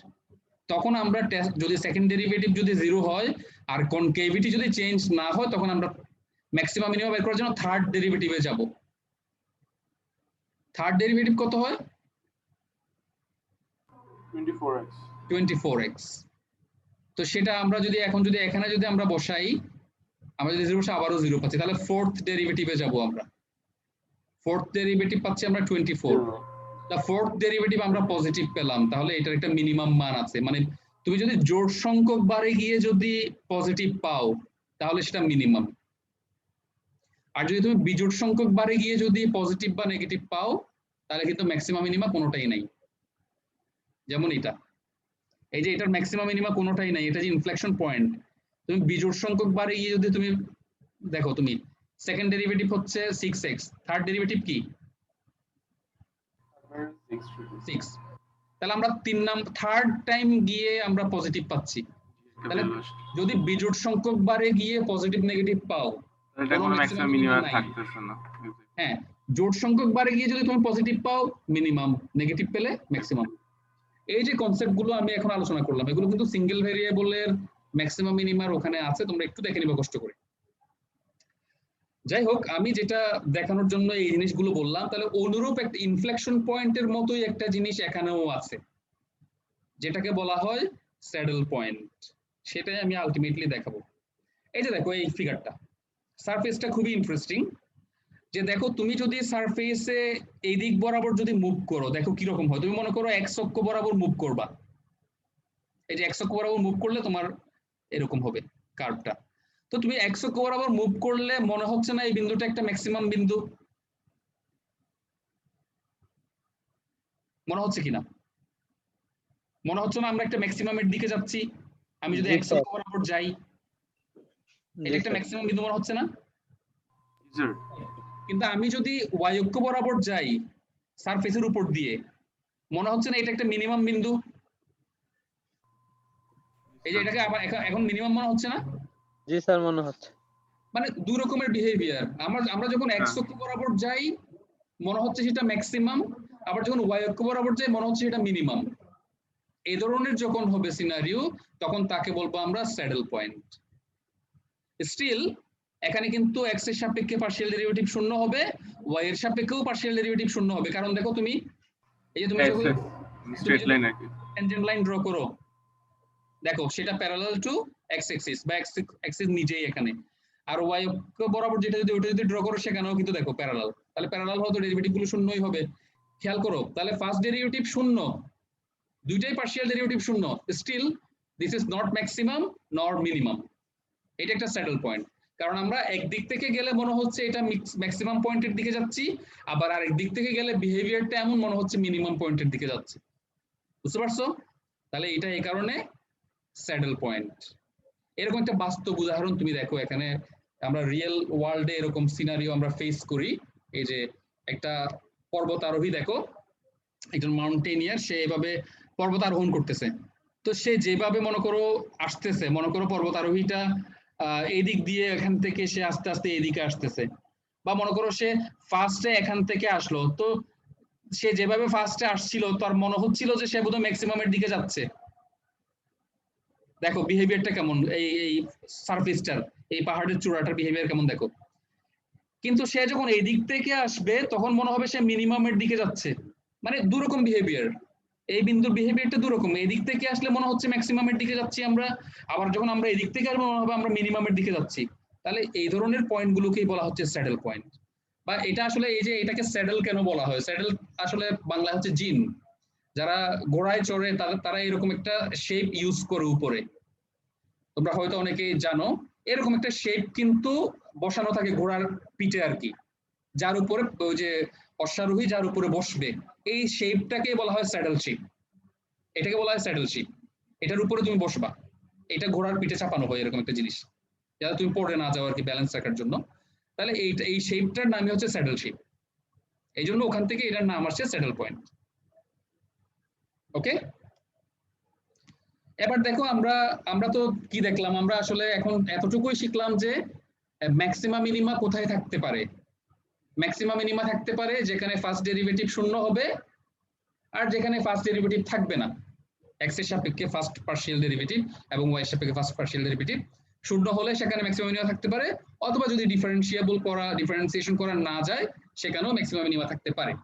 তখন আমরা যদি সেকেন্ড ডেরিভেটিভ যদি 0 হয় আর কনকেভিটি যদি চেঞ্জ না হয় তখন আমরা ম্যাক্সিমাম মিনিমাম বের করার জন্য থার্ড ডেরিভেটিভে যাব। থার্ড ডেরিভেটিভ কত হয়? 24x। তো সেটা আমরা যদি এখন যদি এখানে যদি আমরা বসাই, আমরা যদি 0 বসাই আবারও 0 পাচ্ছি, তাহলে ফোর্থ ডেরিভেটিভে যাব আমরা। ফোর্থ ডেরিভেটিভ পাচ্ছি আমরা 24। দা ফোর্থ ডেরিভেটিভ আমরা পজিটিভ পেলাম, তাহলে এটার একটা মিনিমাম মান আছে। মানে তুমি যদি জোড় সংখ্যক বারে গিয়ে যদি পজিটিভ পাও তাহলে সেটা মিনিমাম, আর যদি তুমি বিজোড় সংখ্যক বারে গিয়ে যদি পজিটিভ বা নেগেটিভ পাও তাহলে কিন্তু ম্যাক্সিমাম মিনিমা কোনোটাই নাই। যেমন এটা, এই যে এটার ম্যাক্সিমাম মিনিমা কোনোটাই নাই, এটা যে ইনফ্লেকশন পয়েন্ট। তুমি বিজোড় সংখ্যক বারে গিয়ে যদি তুমি দেখো, তুমি সেকেন্ড ডেরিভেটিভ হচ্ছে 6x, থার্ড ডেরিভেটিভ কি 6, তাহলে আমরা থার্ড টাইম গিয়ে আমরা পজিটিভ পাচ্ছি। তাহলে যদি বিজোড় সংখ্যক বারে গিয়ে পজিটিভ নেগেটিভ পাও এটা কোনো ম্যাক্সিমাম মিনিমাম থাকতেছে না। হ্যাঁ, জোড় সংখ্যক বারে গিয়ে যদি তুমি পজিটিভ পাও মিনিমাম, নেগেটিভ পেলে ম্যাক্সিমাম। এই যে কনসেপ্ট গুলো আমি এখন আলোচনা করলাম এগুলো কিন্তু সিঙ্গেল ভেরিয়েবলের ম্যাক্সিমাম মিনিমার ওখানে আছে, তোমরা একটু দেখে নিবা কষ্ট করে। যাই হোক, আমি যেটা দেখানোর জন্য এই জিনিসগুলো বললাম, তাহলে অনুরূপ একটা ইনফ্লেকশন পয়েন্টের মতোই একটা জিনিস এখানেও আছে যেটাকে বলা হয় স্যাডল পয়েন্ট। সেটাই আমি আলটিমেটলি দেখাবো। এই যে দেখো এই ফিগারটা, সারফেসটা খুবই ইন্টারেস্টিং। যে দেখো তুমি যদি সারফেসে এই দিক বরাবর যদি মুভ করো দেখো কিরকম হয়। তুমি মনে করো x অক্ষ বরাবর মুভ করবা, এই যে x অক্ষ বরাবর মুভ করলে তোমার এরকম হবে কার্ভটা। তো তুমি x অক্ষ বরাবর মুভ করলে মনে হচ্ছে না এই বিন্দুটা একটা ম্যাক্সিমাম বিন্দু? মনে হচ্ছে কিনা? মনে হচ্ছে না আমরা একটা ম্যাক্সিমামের দিকে যাচ্ছি? আমি যদি x অক্ষ বরাবর যাই, এটা একটা ম্যাক্সিমাম বিন্দু মনে হচ্ছে না? স্যার কিন্তু আমি যদি y অক্ষ বরাবর যাই সারফেসের উপর দিয়ে, মনে হচ্ছে না এটা একটা মিনিমাম বিন্দু? এই যে এটাকে আবার এখন মিনিমাম মনে হচ্ছে না? জি স্যার মনে হচ্ছে। মানে দুই রকমের বিহেভিয়ার। আমরা যখন x অক্ষ বরাবর যাই মনে হচ্ছে সেটা ম্যাক্সিমাম, আবার যখন y অক্ষ বরাবর যাই মনে হচ্ছে সেটা মিনিমাম। এই ধরনের যখন হবে সিনারিও তখন তাকে বলবো আমরা স্যাডেল পয়েন্ট। স্টিল এখানে কিন্তু x এর সাপেক্ষে পার্শিয়াল ডেরিভেটিভ শূন্য হবে, y এর সাপেক্ষেও পার্শিয়াল ডেরিভেটিভ শূন্য হবে। কারণ দেখো তুমি এই যে তুমি যখন স্ট্রেট লাইন আর কি ট্যানজেন্ট লাইন ড্র করো, দেখো সেটা প্যারালাল টু x অ্যাক্সিস বা x অ্যাক্সিস নিজেই এখানে, আর y অক্ষ বরাবর যেটা যদি ওটা যদি ড্র করো সেখানেও কিন্তু দেখো প্যারালাল। তাহলে প্যারালাল হলে তো ডেরিভেটিভ গুলো শূন্যই হবে। খেয়াল করো তাহলে ফার্স্ট ডেরিভেটিভ শূন্য, দুইটাই পার্শিয়াল ডেরিভেটিভ শূন্য, still this is not maximum nor minimum. এটা একটা স্যাডেল পয়েন্ট, কারণ আমরা একদিক থেকে গেলে মনে হচ্ছে এটা ম্যাক্সিমাম পয়েন্টের দিকে যাচ্ছি, আবার আরেক দিক থেকে গেলে বিহেভিয়ারটা এমন মনে হচ্ছে মিনিমাম পয়েন্টের দিকে যাচ্ছে। বুঝতে পারছো? তাহলে এটা এই কারণে স্যাডেল পয়েন্ট। এরকম একটা বাস্তব উদাহরণ তুমি দেখো এখানে, আমরা রিয়েল ওয়ার্ল্ডে এরকম সিনারিও আমরা ফেস করি। এই যে একটা পর্বত আরোহী দেখো, একজন মাউন্টেনিয়ার, সে এভাবে পর্বত আরোহণ করতেছে। তো সে যেভাবে মনে করো আসতেছে, মনে করো পর্বত আরোহীটা এদিক দিয়ে এখান থেকে সে আস্তে আস্তে এদিকে আসতেছে, বা মনে করো সে ফার্স্টে এখান থেকে আসলো, তো সে যেভাবে ফার্স্টে আসছিল তার মনে হচ্ছিল যে সে বোধহয় ম্যাক্সিমামের দিকে যাচ্ছে। দেখো বিহেভিয়ারটা কেমন, এই সারফেসটার, এই পাহাড়ের চূড়াটার বিহেভিয়ার কেমন দেখো। কিন্তু সে যখন এই দিক থেকে আসবে তখন মনে হবে সে মিনিমামের দিকে যাচ্ছে। মানে দুরকম বিহেভিয়ার, এই বিন্দুর বিহেভিয়ারটা দুরকম। এই দিক থেকে আসলে মনে হচ্ছে ম্যাক্সিমামের দিকে যাচ্ছি আমরা, আবার যখন আমরা এই দিক থেকে আসবো মনে হবে আমরা মিনিমামের দিকে যাচ্ছি। তাহলে এই ধরনের পয়েন্টগুলোকেই বলা হচ্ছে স্যাডেল পয়েন্ট। বা এটা আসলে এই যে এটাকে স্যাডেল কেন বলা হয়, স্যাডেল আসলে বাংলা হচ্ছে জিন। যারা ঘোড়ায় চড়ে তারা এরকম একটা শেপ ইউজ করে উপরে, তোমরা হয়তো অনেকেই জানো, এরকম একটা শেপ কিন্তু বসানো থাকে ঘোড়ার পিঠে আর কি, যার উপরে ওই যে অশ্বারোহী যার উপরে বসবে, এই শেপটাকে বলা হয় স্যাডেল শেপ। এটাকে বলা হয় স্যাডেল শেপ। এটার উপরে তুমি বসবা, এটা ঘোড়ার পিঠে চাপানো হয় এরকম একটা জিনিস, যাতে তুমি পড়ে না যাও আর কি, ব্যালেন্স রাখার জন্য। তাহলে এই শেপটার নামই হচ্ছে স্যাডেল শেপ, এই জন্য ওখান থেকে এটার নাম আসছে স্যাডেল পয়েন্ট। ওকে, এবার দেখো আমরা তো কি দেখলাম, আমরা আসলে এখন এতটুকুই শিখলাম যে ম্যাক্সিমা মিনিমা কোথায় থাকতে পারে। ম্যাক্সিমা মিনিমা থাকতে পারে যেখানে ফার্স্ট ডেরিভেটিভ শূন্য হবে আর যেখানে ফার্স্ট ডেরিভেটিভ থাকবে না। এক্স এর সাপেক্ষে ফার্স্ট পার্শিয়াল ডেরিভেটিভ এবং ওয়াই এর সাপেক্ষে ফার্স্ট পার্শিয়াল ডেরিভেটিভ শূন্য হলে সেখানে ম্যাক্সিমাম মিনিমা থাকতে পারে, অথবা যদি ডিফারেন্সিয়েশন করা না যায় সেখানেও ম্যাক্সিমাম মিনিমা থাকতে পারে।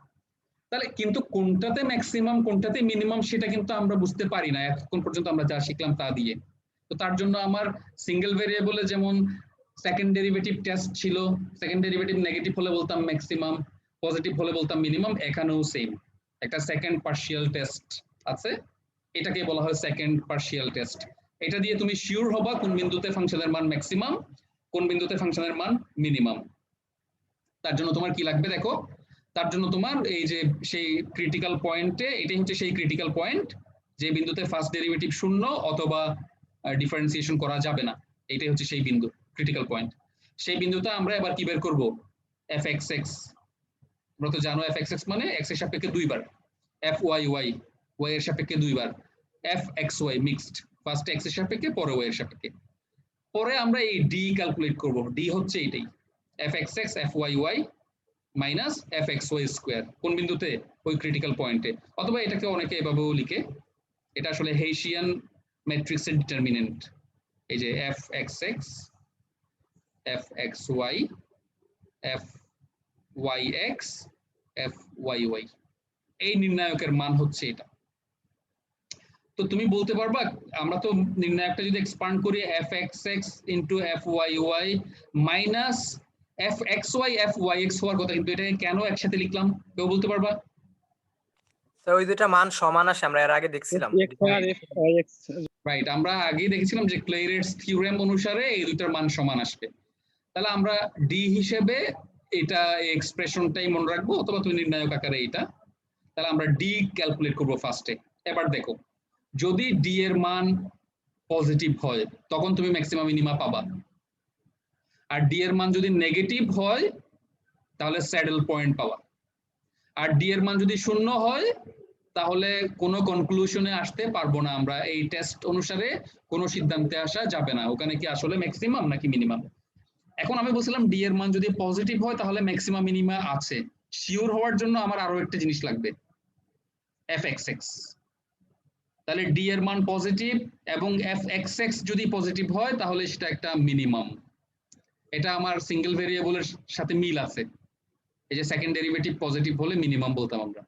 তাহলে কিন্তু কোনটাতে ম্যাক্সিমাম কোনটাতে মিনিমাম সেটা কিন্তু আমরা বুঝতে পারি না এখন পর্যন্ত আমরা যা শিখলাম তা দিয়ে। তো তার জন্য আমার সিঙ্গেল ভেরিয়েবলে যেমন সেকেন্ড ডেরিভেটিভ টেস্ট ছিল, সেকেন্ড ডেরিভেটিভ নেগেটিভ হলে বলতাম ম্যাক্সিমাম, পজিটিভ হলে বলতাম মিনিমাম। এখানেও সেম একটা সেকেন্ড পার্শিয়াল টেস্ট আছে, এটাকে বলা হয় সেকেন্ড পার্শিয়াল টেস্ট। এটা দিয়ে তুমি শিওর হবা কোন বিন্দুতে ফাংশনের মান ম্যাক্সিমাম, কোন বিন্দুতে ফাংশনের মান মিনিমাম। তার জন্য তোমার কি লাগবে দেখো, তার জন্য তোমার এই যে সেই ক্রিটিক্যাল পয়েন্টে, এটাই হচ্ছে সেই ক্রিটিক্যাল পয়েন্ট যে বিন্দুতে ফার্স্ট ডেরিভেটিভ শূন্য অথবা ডিফারেন্সিয়েশন করা যাবে না, এইটাই হচ্ছে সেই বিন্দু ক্রিটিক্যাল পয়েন্ট। সেই বিন্দুতে আমরা এবার কি বের করব, এফ এক্স এক্স। আমরা তো জানো এফ এক্স এক্স মানে এক্স এর সাপেক্ষে দুইবার, এফ ওয়াই ওয়াই ওয়াই এর সাপেক্ষে দুইবার, f x y mixed, first x এর সাপেক্ষে পরে ওয়াই এর সাপেক্ষে। পরে আমরা এই ডি ক্যালকুলেট করব, ডি হচ্ছে এইটাই f x x f y y minus f x y square, কোন বিন্দুতে, ওই ক্রিটিক্যাল পয়েন্টে। অথবা এটাকে অনেকে এভাবেও লিখে, এটা আসলে হেসিয়ান ম্যাট্রিক্সের ডিটারমিনেন্ট। এই যে f x x f x y f y x f y y, এই নির্ণায়কের মান হচ্ছে এটা। তো তুমি বলতে পারবা, আমরা তো নির্ণায়কটা যদি এক্সপান্ড করি f x x into f y y minus f x y f y x হওয়ার কথা, কিন্তু এটাকে কেন একসাথে লিখলাম কেউ বলতে পারবা? তো ওই দুটা মান সমান আসে, আমরা এর আগে দেখছিলাম। রাইট, আমরা আগেই দেখেছিলাম যে ক্লেইরেটস থিওরেম অনুসারে এই দুইটার মান সমান আসবে। তাহলে আমরা ডি হিসেবে এটা এক্সপ্রেশনটাই মনে রাখবো, অথবা তুমি নির্ণায়ক আকারে এটা। তাহলে আমরা ডি ক্যালকুলেট করবো ফার্স্টে। এবার দেখো, যদি ডি এর মান পজিটিভ হয় তখন তুমি ম্যাক্সিমাম মিনিমা পাবা, আর ডি এর মান যদি নেগেটিভ হয় তাহলে স্যাডেল পয়েন্ট পাওয়া। আর ডি এর মান যদি শূন্য হয় তাহলে কোনো কনক্লুশনে আসতে পারবো না আমরা, এই টেস্ট অনুসারে কোনো সিদ্ধান্তে আসা যাবে না ওখানে কি আসলে ম্যাক্সিমাম নাকি মিনিমাম। এখন আমি বলছিলাম ডি এর মান যদি পজিটিভ হয় তাহলে ম্যাক্সিমাম মিনিমা আছে। শিওর হওয়ার জন্য আমার আরো একটা জিনিস লাগবে, এফ এক্স এক্স। তাহলে ডি এর মান পজিটিভ এবং এফ এক্স এক্স যদি পজিটিভ হয় তাহলে সেটা একটা মিনিমাম। এটা আমার সিঙ্গেল ভেরিয়েবলের সাথে মিল আছে, এই যে সেকেন্ড ডেরিভেটিভ পজিটিভ হলে মিনিমাম বলতাম আমরা।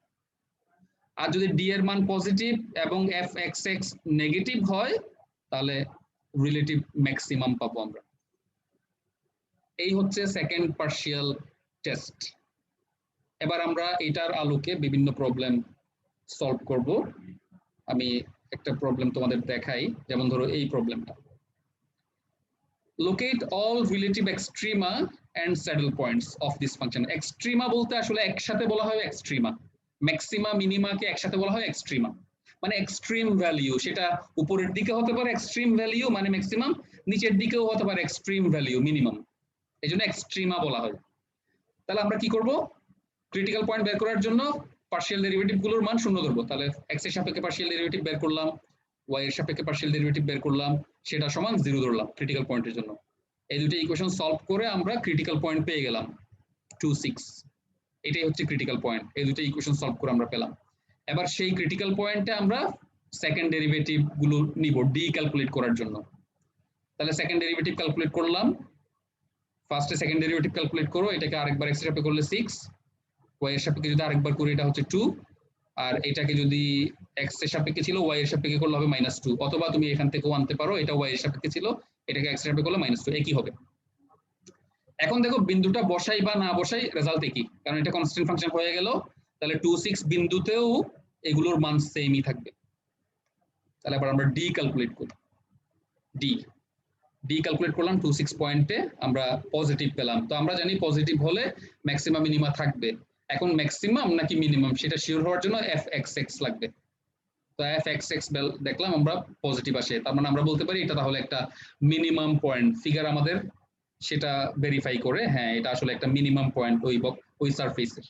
আর যদি ডি এর মান পজিটিভ এবং এফ এক্স এক্স নেগেটিভ হয় তাহলে রিলেটিভ ম্যাক্সিমাম পাবো আমরা। এই হচ্ছে সেকেন্ড পার্শিয়াল টেস্ট। এবার আমরা এটার আলোকে বিভিন্ন প্রবলেম সলভ করব। আমি একটা প্রবলেম তোমাদের দেখাই, যেমন ধরো এই প্রবলেমটা, locate all relative extrema and saddle points of this function. Extrema বলতে আসলে একসাথে বলা হয় এক্সট্রিমা, ম্যাক্সিমা মিনিমাকে একসাথে বলা হয় এক্সট্রিমা, মানে এক্সট্রিম ভ্যালু। সেটা উপরের দিকে হতে পারে এক্সট্রিম ভ্যালু মানে ম্যাক্সিমাম, নিচের দিকেও হতে পারে এক্সট্রিম ভ্যালু মিনিমাম, এই জন্য এক্সট্রিমা বলা হয়। তাহলে আমরা কি করব, ক্রিটিক্যাল পয়েন্ট বের করার জন্য পার্শিয়াল ডেরিভেটিভ গুলোর মান শূন্য ধরবো। তাহলে এক্স এর সাপেক্ষে পার্শিয়াল ডেরিভেটিভ বের করলাম, ওয়াই এর সাপেক্ষে পার্শিয়াল ডেরিভেটিভ বের করলাম, সেটা সমান 0 ধরলাম ক্রিটিক্যাল পয়েন্টের জন্য। এই দুটো ইকুয়েশন সলভ করে আমরা ক্রিটিক্যাল পয়েন্ট পেয়ে গেলাম 2, 6। এটাই হচ্ছে ক্রিটিক্যাল পয়েন্ট, এই দুটো ইকুয়েশন সলভ করে আমরা পেলাম। এবার সেই ক্রিটিক্যাল পয়েন্টে আমরা সেকেন্ড ডেরিভেটিভ গুলো নিব ডি ক্যালকুলেট করার জন্য। তাহলে সেকেন্ড ডেরিভেটিভ ক্যালকুলেট করলাম, ফার্স্টে সেকেন্ড ডেরিভেটিভ ক্যালকুলেট করো, এটাকে আরেকবার এক্স এর সাপেক্ষে করলে 6, ওয়াই এর সাপেক্ষে যদি আরেকবার করি এটা হচ্ছে 2, আর এটাকে যদি এক্স এর সাপেক্ষে ছিল ওয়াই এর সাপেক্ষে করলে হবে -2, অথবা তুমি এখান থেকেও আনতে পারো, এটা ওয়াই এর সাপেক্ষে ছিল, এটাকে এক্স এর সাপেক্ষে করলে -2, একই হবে। এখন দেখো বিন্দুটা বসাই বা না বসাই রেজাল্ট একই, কারণ এটা কনস্ট্যান্ট ফাংশন হয়ে গেল। তাহলে 2, 6 বিন্দুতেও এগুলোর মান সেমই থাকবে। তাহলে এবার আমরা ডি ক্যালকুলেট করি। ডি ক্যালকুলেট করলাম 2, 6 পয়েন্টে আমরা পজিটিভ পেলাম। তো আমরা জানি পজিটিভ হলে ম্যাক্সিমাম মিনিমা থাকবে। এখন ম্যাক্সিমাম নাকি মিনিমাম সেটা শিওর হওয়ার জন্য এফ এক্স এক্স লাগবে। তো এফ এক্স এক্স দেখলাম আমরা পজিটিভ আসে, তার মানে আমরা বলতে পারি এটা তাহলে একটা মিনিমাম পয়েন্ট। ফিগার আমাদের সেটা ভেরিফাই করে, হ্যাঁ এটা আসলে একটা মিনিমাম পয়েন্ট ওই সারফেসের।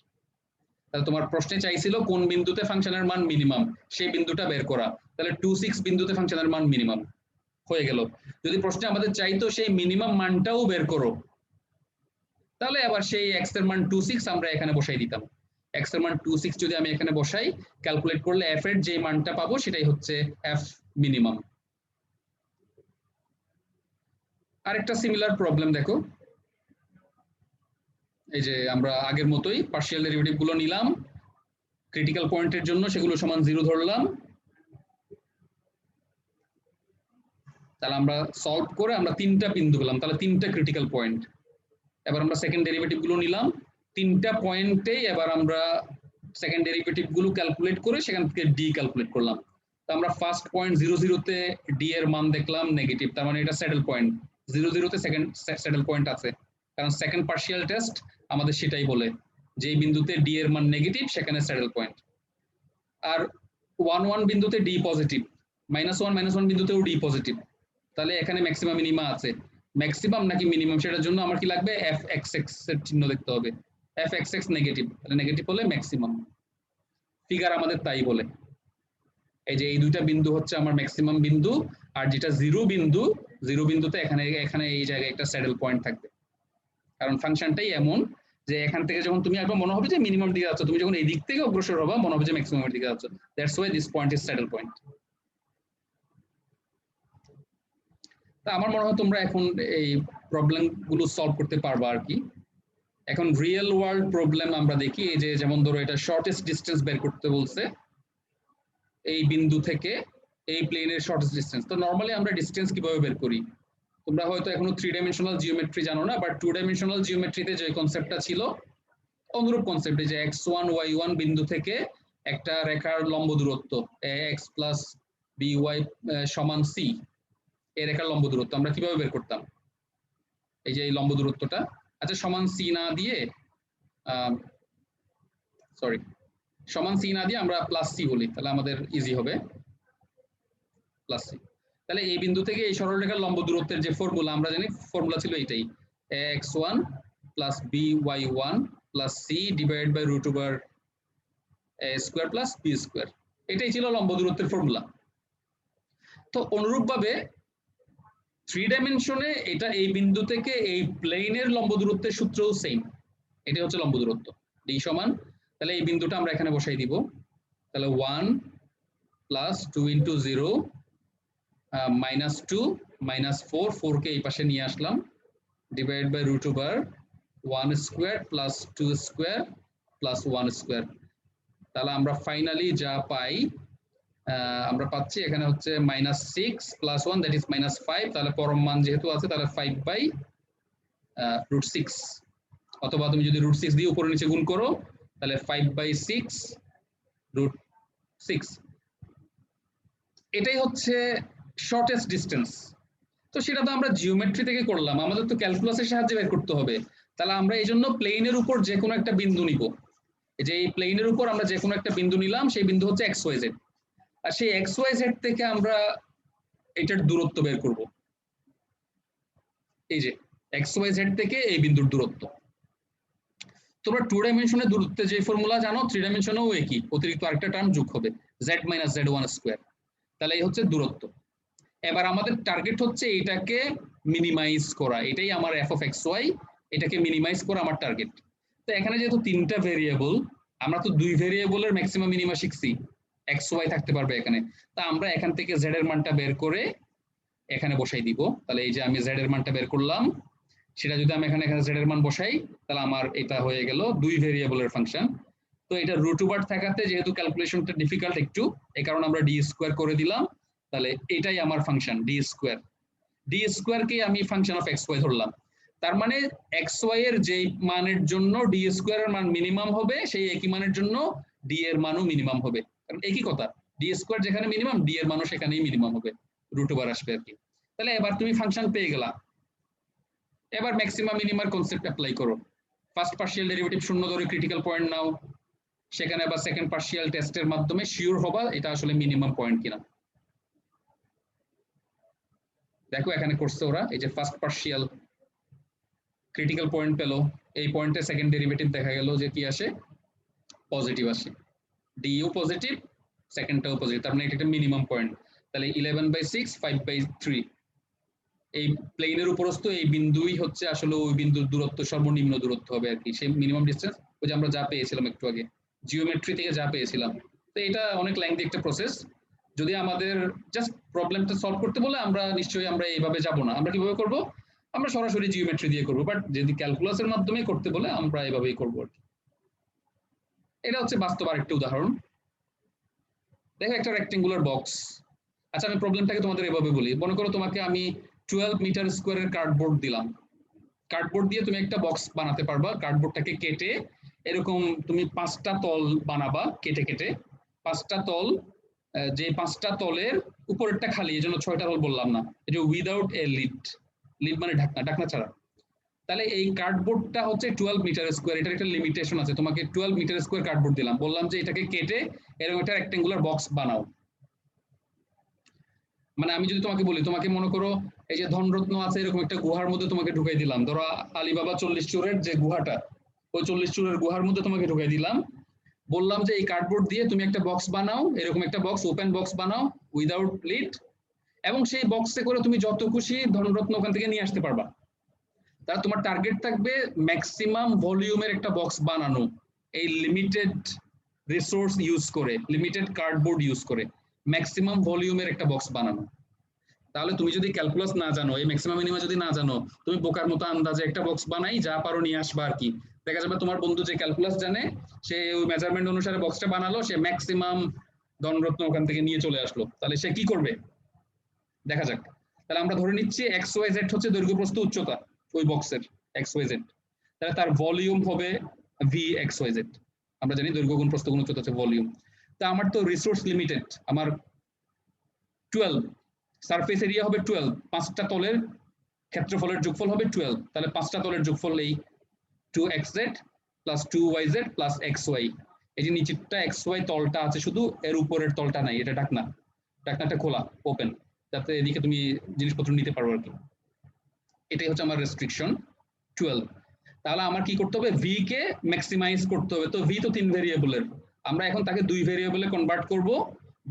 তাহলে তোমার প্রশ্নে চাইছিল কোন বিন্দুতে ফাংশনের মান মিনিমাম, সেই বিন্দুটা বের করা। তাহলে 2, 6 বিন্দুতে ফাংশনের মান মিনিমাম হয়ে গেল। যদি প্রশ্নে আমাদের চাইতো সেই মিনিমাম মানটাও বের করো, তাহলে আবার সেই এক্স এর মান 2, 6 আমরা এখানে বসাই দিতাম। এক্স এর মান 2, 6 যদি আমি এখানে বসাই, ক্যালকুলেট করলে এফ এর যে মানটা পাবো সেটাই হচ্ছে এফ মিনিমাম। আরেকটা সিমিলার প্রবলেম দেখো, এই যে আমরা আগের মতোই পার্শিয়াল ডেরিভেটিভ গুলো নিলাম, ক্রিটিক্যাল পয়েন্টের জন্য সেগুলো সমান 0 ধরলাম। তাহলে আমরা সলভ করে আমরা 3টা বিন্দু পেলাম, তাহলে 3টা ক্রিটিক্যাল পয়েন্ট। এবার আমরা সেকেন্ড ডেরিভেটিভ গুলো নিলাম, 3টা পয়েন্টেই এবার আমরা সেকেন্ড ডেরিভেটিভ গুলো ক্যালকুলেট করে সেখান থেকে ডি ক্যালকুলেট করলাম। তো আমরা ফার্স্ট পয়েন্ট 0, 0 তে ডি এর মান দেখলাম নেগেটিভ, তার মানে এটা স্যাডেল পয়েন্ট। 0, 0 তে সেকেন্ড স্যাডেল পয়েন্ট আছে, কারণ সেকেন্ড পার্শিয়াল টেস্ট আমাদের সেটাই বলে যে বিন্দুতে ডি এর মান নেগেটিভ সেখানে স্যাডেল পয়েন্ট। আর 1, 1 বিন্দুতে ডি পজিটিভ, -1, -1 বিন্দুতেও ডি পজিটিভ, তাহলে এখানে ম্যাক্সিমাম মিনিমা আছে। ম্যাক্সিমাম নাকি মিনিমাম সেটার জন্য আমার কি লাগবে, এফ এক্স এক্স এর চিহ্ন দেখতে হবে। এফ এক্স এক্স নেগেটিভ, তাহলে নেগেটিভ হলে ম্যাক্সিমাম। ফিগার আমাদের তাই বলে, এই যে এই দুইটা বিন্দু হচ্ছে আমার ম্যাক্সিমাম বিন্দু, আর যেটা 0 বিন্দু, 0 বিন্দুতে এখানে এই জায়গায় একটা স্যাডেল পয়েন্ট থাকবে, কারণ ফাংশনটাই এমন যে এখান থেকে যখন তুমি আসবে মনে হবে যে মিনিমাম দিকে যাচ্ছ, তুমি যখন এই দিক থেকে অগ্রসর হবা মনে হবে যে ম্যাক্সিমামের দিকে যাচ্ছ। That's why this point is saddle point. তা আমার মনে হয় তোমরা এখন এই প্রবলেম গুলো সলভ করতে পারবা আর কি। এখন রিয়েল ওয়ার্ল্ড প্রবলেম আমরা দেখি, এই যে যেমন ধরো এটা শর্টেস্ট ডিস্টেন্স বের করতে বলছে এই বিন্দু থেকে এই প্লেনের শর্টেস্ট ডিস্টেন্স। তো নরমালি আমরা ডিস্টেন্স কিভাবে বের করি, তোমরা হয়তো এখনো 3 ডাইমেনশনাল জিওমেট্রি জানো না, বাট 2 ডাইমেনশনাল জিওমেট্রিতে যে কনসেপ্টটা ছিল অনুরূপ কনসেপ্ট, যে x1 y1 বিন্দু থেকে একটা রেখার লম্ব দূরত্ব x প্লাস by সমান c এর একটা লম্ব দূরত্ব আমরা কিভাবে বের করতাম? এই যে এই লম্ব দূরত্বটা, আচ্ছা সমান c না দিয়ে সরি সমান c না দিয়ে আমরা প্লাস c বলি, তাহলে আমাদের ইজি হবে প্লাস c। তাহলে এই বিন্দু থেকে এই সরলরেখার লম্ব দূরত্বের যে ফর্মুলা আমরা জানি, ফর্মুলা ছিল এটাই, x1 plus by1 plus c divided by root over a square plus b square, এটাই ছিল লম্ব দূরত্বের ফর্মুলা। তো অনুরূপভাবে 3 ডাইমেনশনে এটা এই বিন্দু থেকে এই প্লেনের লম্ব দূরত্বের সূত্রও সেম, এটা হচ্ছে লম্ব দূরত্ব d সমান, তাহলে এই বিন্দুটা আমরা এখানে বসাই দিব, তাহলে 1 plus 2 into 0 minus 2 minus 4, 4 কে এই পাশে নিয়ে আসলাম, divided by root over 1 square plus 2 square plus 1 square, তাহলে আমরা ফাইনালি যা পাই আমরা পাচ্ছি এখানে হচ্ছে -6 plus 1 that is -5, তাহলে পরম মান যেহেতু আছে তাহলে 5/√6, অথবা তুমি যদি √6 দিয়ে উপরে নিচে গুণ করো তাহলে 5/6√6, এটাই হচ্ছে শর্টেস্ট ডিসটেন্স। তো সেটা তো আমরা জিওমেট্রি থেকে করলাম, আমাদের তো ক্যালকুলাসের সাহায্যে বের করতে হবে। তাহলে আমরা এই জন্য প্লেনের উপর যে কোনো একটা বিন্দু নিব, এই যে এই প্লেনের উপর আমরা যে কোনো একটা বিন্দু নিলাম, সেই বিন্দু হচ্ছে XYZ, আর সেই XYZ থেকে আমরা এটার দূরত্ব বের করব, এই যে XYZ থেকে এই বিন্দুর দূরত্ব। তোমরা 2 ডাইমেনশনে দূরত্বের যে ফর্মুলা জানো, 3 ডাইমেনশনেও একই, অতিরিক্ত আরেকটা টার্ম যোগ হবে z - z1 স্কয়ার, তাহলে এই হচ্ছে দূরত্ব। এবার আমাদের টার্গেট হচ্ছে এটাকে মিনিমাইজ করা, এটাই আমার f of xy, এটাকে মিনিমাইজ করা আমার টার্গেট। তো এখানে যেহেতু 3টা ভেরিয়েবল, আমরা তো 2 ভেরিয়েবলের ম্যাক্সিমাম মিনিমা শিখছি, xy থাকতে পারবে এখানে, তা আমরা এখান থেকে z এর মানটা বের করে এখানে বসাই দিব। তাহলে এই যে আমি z এর মানটা বের করলাম, সেটা যদি আমি এখানে z এর মান বসাই তাহলে আমার এটা হয়ে গেল 2 ভেরিয়েবলের ফাংশন। তো এটা রুট ওভার থাকাতে যেহেতু ক্যালকুলেশনটা ডিফিকাল্ট একটু, এই কারণে আমরা d স্কয়ার করে দিলাম, তাহলে এটাই আমার function d square. d square কে আমি ফাংশন অফ xy ধরলাম, তার মানে xy এর যে মানের জন্য d স্কয়ার এর মান মিনিমাম হবে, সেই একই মানের জন্য d এর মানও মিনিমাম হবে, কারণ একই কথা, d স্কয়ার যেখানে মিনিমাম d এর মানও সেখানেই মিনিমাম হবে, রুট ওভার আসবে আর কি। তাহলে এবার তুমি ফাংশন পেয়ে গেলা, এবার ম্যাক্সিমাম মিনিমার কনসেপ্ট অ্যাপ্লাই করো। ফার্স্ট পার্শিয়াল ডেরিভেটিভ শূন্য ধরে ক্রিটিক্যাল পয়েন্ট নাও, সেখানে আবার সেকেন্ড পার্শিয়াল টেস্টের মাধ্যমে শিওর হবা এটা আসলে মিনিমাম পয়েন্ট কিনা। দেখো এখানে করছে ওরা, এই যে ফার্স্ট পার্শিয়াল ক্রিটিক্যাল পয়েন্ট পেলো, এই পয়েন্টে সেকেন্ড ডেরিভেটিভ দেখা গেল যে কি আসে, পজিটিভ আসে, ডিও পজিটিভ, সেকেন্ডটাও পজিটিভ, তার মানে এটা একটা মিনিমাম পয়েন্ট। তাহলে 11/6 5/3, এই প্লেনের উপরস্থ এই বিন্দুই হচ্ছে আসলে ওই বিন্দুর দূরত্ব, সর্বনিম্ন দূরত্ব হবে আর কি, সেই মিনিমাম ডিসটেন্স, ওই যে আমরা যা পেয়েছিলাম একটু আগে জিওমেট্রি থেকে যা পেয়েছিলাম। তো এটা অনেক লেংথি একটা প্রসেস, যদি আমাদের জাস্ট প্রবলেমটা সলভ করতে বলে আমরা নিশ্চয়ই আমরা এইভাবে যাব না, আমরা কিভাবে করব, আমরা সরাসরি জিওমেট্রি দিয়ে করব, বাট যদি ক্যালকুলাসের মাধ্যমে করতে বলে আমরা এইভাবেই করব আর কি। এটা হচ্ছে বাস্তব আরেকটা উদাহরণ। দেখো একটা রেক্টেঙ্গুলার বক্স, আচ্ছা আমি প্রবলেমটাকে তোমাদের এভাবে বলি, মনে করো তোমাকে আমি 12 মিটার স্কোয়ারের কার্ডবোর্ড দিলাম, কার্ডবোর্ড দিয়ে তুমি একটা বক্স বানাতে পারবা, কার্ডবোর্ডটাকে কেটে এরকম তুমি 5টা তল বানাবা, কেটে কেটে 5টা তল, যে 5টা তলের উপরেরটা খালি, এই জন্য 6টা তল বললাম না, এই যে উইদাউট এ লিড, লিড মানে ঢাকনা, ঢাকনা ছাড়া। তাহলে এই কার্ডবোর্ডটা হচ্ছে 12 মিটার স্কোয়ার, এটার একটা লিমিটেশন আছে, তোমাকে 12 মিটার স্কোয়ার কার্ডবোর্ড দিলাম, বললাম যে এটাকে কেটে এরকম একটা রেক্টেঙ্গুলার বক্স বানাও। মানে আমি যদি তোমাকে বলি, তোমাকে মনে করো এই যে ধনরত্ন আছে এরকম একটা গুহার মধ্যে তোমাকে ঢুকাই দিলাম, ধরো আলিবাবা 40 চোরের যে গুহাটা, ওই 40 চোরের গুহার মধ্যে তোমাকে ঢুকাই দিলাম, বললাম যে এই কার্ডবোর্ড দিয়ে তুমি একটা বক্স বানাও, এরকম একটা বক্স, ওপেন বক্স বানাও উইদাউট লিড, এবং সেই বক্সে করে তুমি যত খুশি ধনরত্ন ওখান থেকে নিয়ে আসতে পারবা। তাহলে তোমার টার্গেট থাকবে ম্যাক্সিমাম ভলিউমের একটা বক্স বানানো, এই লিমিটেড রিসোর্স ইউজ করে, লিমিটেড কার্ডবোর্ড ইউজ করে ম্যাক্সিমাম ভলিউমের একটা বক্স বানানো। তাহলে তুমি যদি ক্যালকুলাস না জানো, এই ম্যাক্সিমাম মিনিমা যদি না জানো, তুমি বোকার মতো আন্দাজে একটা বক্স বানাই যা পারো নিয়ে আসবা আর কি। দেখা যাবে তোমার বন্ধু যে ক্যালকুলাস জানে, সে ওই মেজারমেন্ট অনুসারে বক্সটা বানালো, সে ম্যাক্সিমাম ধনরত্ন ওখান থেকে নিয়ে চলে আসলো, তাহলে সে কি করবে দেখা যাক। তাহলে আমরা ধরে নিচ্ছি XYZ হচ্ছে দৈর্ঘ্য প্রস্থ উচ্চতা ওই বক্সের XYZ, তাহলে তার ভলিউম হবে VXYZ, আমরা জানি দৈর্ঘ্য গুণ প্রস্থ গুণ উচ্চতা হচ্ছে ভলিউম। তা আমার তো রিসোর্স লিমিটেড, আমার 12 সারফেস এরিয়া হবে 12, পাঁচটা তলের ক্ষেত্রফলের যোগফল হবে 12, তাহলে পাঁচটা তলের যোগফল এই 2xz plus 2yz plus xy। এই যে নিচেরটা xy তলটা আছে শুধু, এর উপরের তলটা নাই, এটা ঢাকনা, ঢাকনাটা খোলা ওপেন, যাতে এদিকে তুমি জিনিসপত্র নিতে পারো আর কি। এটাই হচ্ছে আমার রেস্ট্রিকশন 12। তাহলে আমার কি করতে হবে, ভি কে ম্যাক্সিমাইজ করতে হবে। তো ভি তো 3 ভেরিয়েবলের, আমরা এখন তাকে 2 ভেরিয়েবলে কনভার্ট করব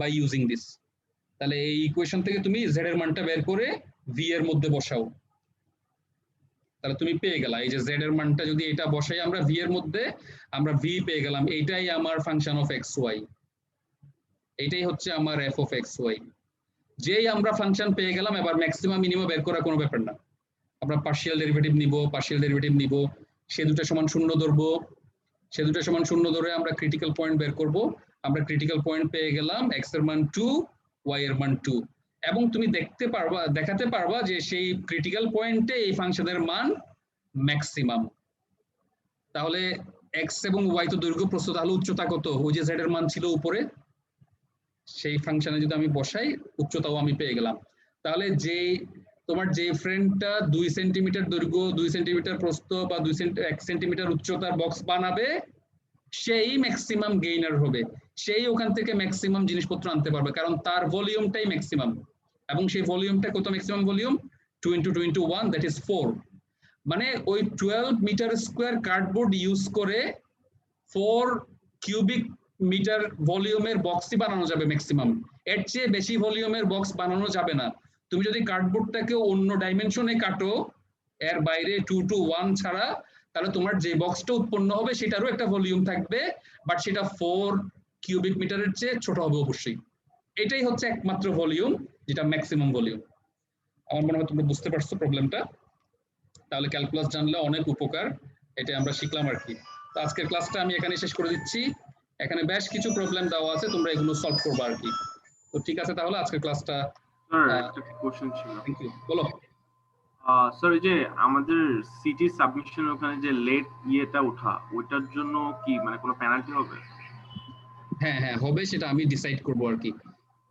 বাই ইউজিং দিস। তাহলে এই ইকুয়েশন থেকে তুমি জেড এর মানটা বের করে ভি এর মধ্যে বসাও, তাহলে তুমি পেয়ে গেলা এই যে জেড এর মানটা যদি এটা বসাই আমরা ভি এর মধ্যে, আমরা ভি পেয়ে গেলাম, এইটাই আমার ফাংশন অফ এক্স ওয়াই, এইটাই হচ্ছে আমার এফ অফ এক্স ওয়াই। যেই আমরা ফাংশন পেয়ে গেলাম, এবার ম্যাক্সিমাম মিনিমাম বের করা কোনো ব্যাপার না, আমরা পার্শিয়াল ডেরিভেটিভ নিব, পার্শিয়াল ডেরিভেটিভ নিব, সে দুটো সমান শূন্য ধরবো, সে দুটো সমান শূন্য ধরে আমরা ক্রিটিক্যাল পয়েন্ট বের করব। আমরা ক্রিটিক্যাল পয়েন্ট পেয়ে গেলাম এক্স এর মান 2, ওয়াই এর মান 2, এবং তুমি দেখাতে পারবা যে সেই ক্রিটিক্যাল পয়েন্টে এই ফাংশনের মান ম্যাক্সিমাম। তাহলে এক্স এবং ওয়াই তো দৈর্ঘ্য প্রস্থ, তাহলে উচ্চতা কত, ওই যে জেড এর মান ছিল উপরে, সেই ফাংশনে যদি আমি বসাই উচ্চতাও আমি পেয়ে গেলাম। তাহলে তোমার যে ফ্রেন্ডটা 2 সেন্টিমিটার দৈর্ঘ্য 2 সেন্টিমিটার প্রস্থ বা 1 সেন্টিমিটার উচ্চতার বক্স বানাবে, সেই ম্যাক্সিমাম গেইনার হবে, সেই ওখান থেকে ম্যাক্সিমাম জিনিসপত্র আনতে পারবে, কারণ তার ভলিউমটাই ম্যাক্সিমাম, এবং সেই ভলিউমটা কত, ম্যাক্সিমাম ভলিউম 2 × 2 × 1, দ্যাট ইজ 4। মানে ওই 12 মিটার স্কোয়ার কার্ডবোর্ড ইউজ করে 4 কিউবিক মিটার ভলিউমের বক্সই বানানো যাবে ম্যাক্সিমাম, এর চেয়ে বেশি ভলিউমের বক্স বানানো যাবে না। তুমি যদি কার্ডবোর্ডটাকে অন্য ডাইমেনশনে কাটো, এর বাইরে 2 to 1 ছাড়া, তাহলে তোমার যে বক্সটা উৎপন্ন হবে সেটারও একটা ভলিউম থাকবে, বাট সেটা 4 কিউবিক মিটারের চেয়ে ছোট হবে অবশ্যই। এটাই হচ্ছে একমাত্র ভলিউম যেটা ম্যাক্সিমাম ভলিউম। আমার মনে হয় তোমরা বুঝতে পারছো প্রবলেমটা। তাহলে ক্যালকুলাস জানলে অনেক উপকার, এটা আমরা শিখলাম আর কি। তো আজকের ক্লাসটা আমি এখানে শেষ করে দিচ্ছি, এখানে বেশ কিছু প্রবলেম দেওয়া আছে, তোমরা এগুলো সলভ করবে আর কি। তো ঠিক আছে, তাহলে আজকের ক্লাসটা স্যার একটা কোশ্চেন ছিল। থ্যাংক ইউ, বলো। স্যার যে আমাদের সিটি সাবমিশন ওখানে যে লেট ইয়েটা ওঠা, ওইটার জন্য কি মানে কোনো পেনাল্টি হবে? হ্যাঁ হ্যাঁ হবে, সেটা আমি ডিসাইড করব আর কি।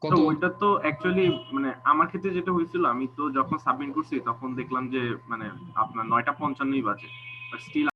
তো ওইটা তো অ্যাকচুয়ালি মানে আমার ক্ষেত্রে যেটা হয়েছিল, আমি তো যখন সাবমিট করছি তখন দেখলাম যে মানে আপনার 9:55 বাজে, বাট স্টিল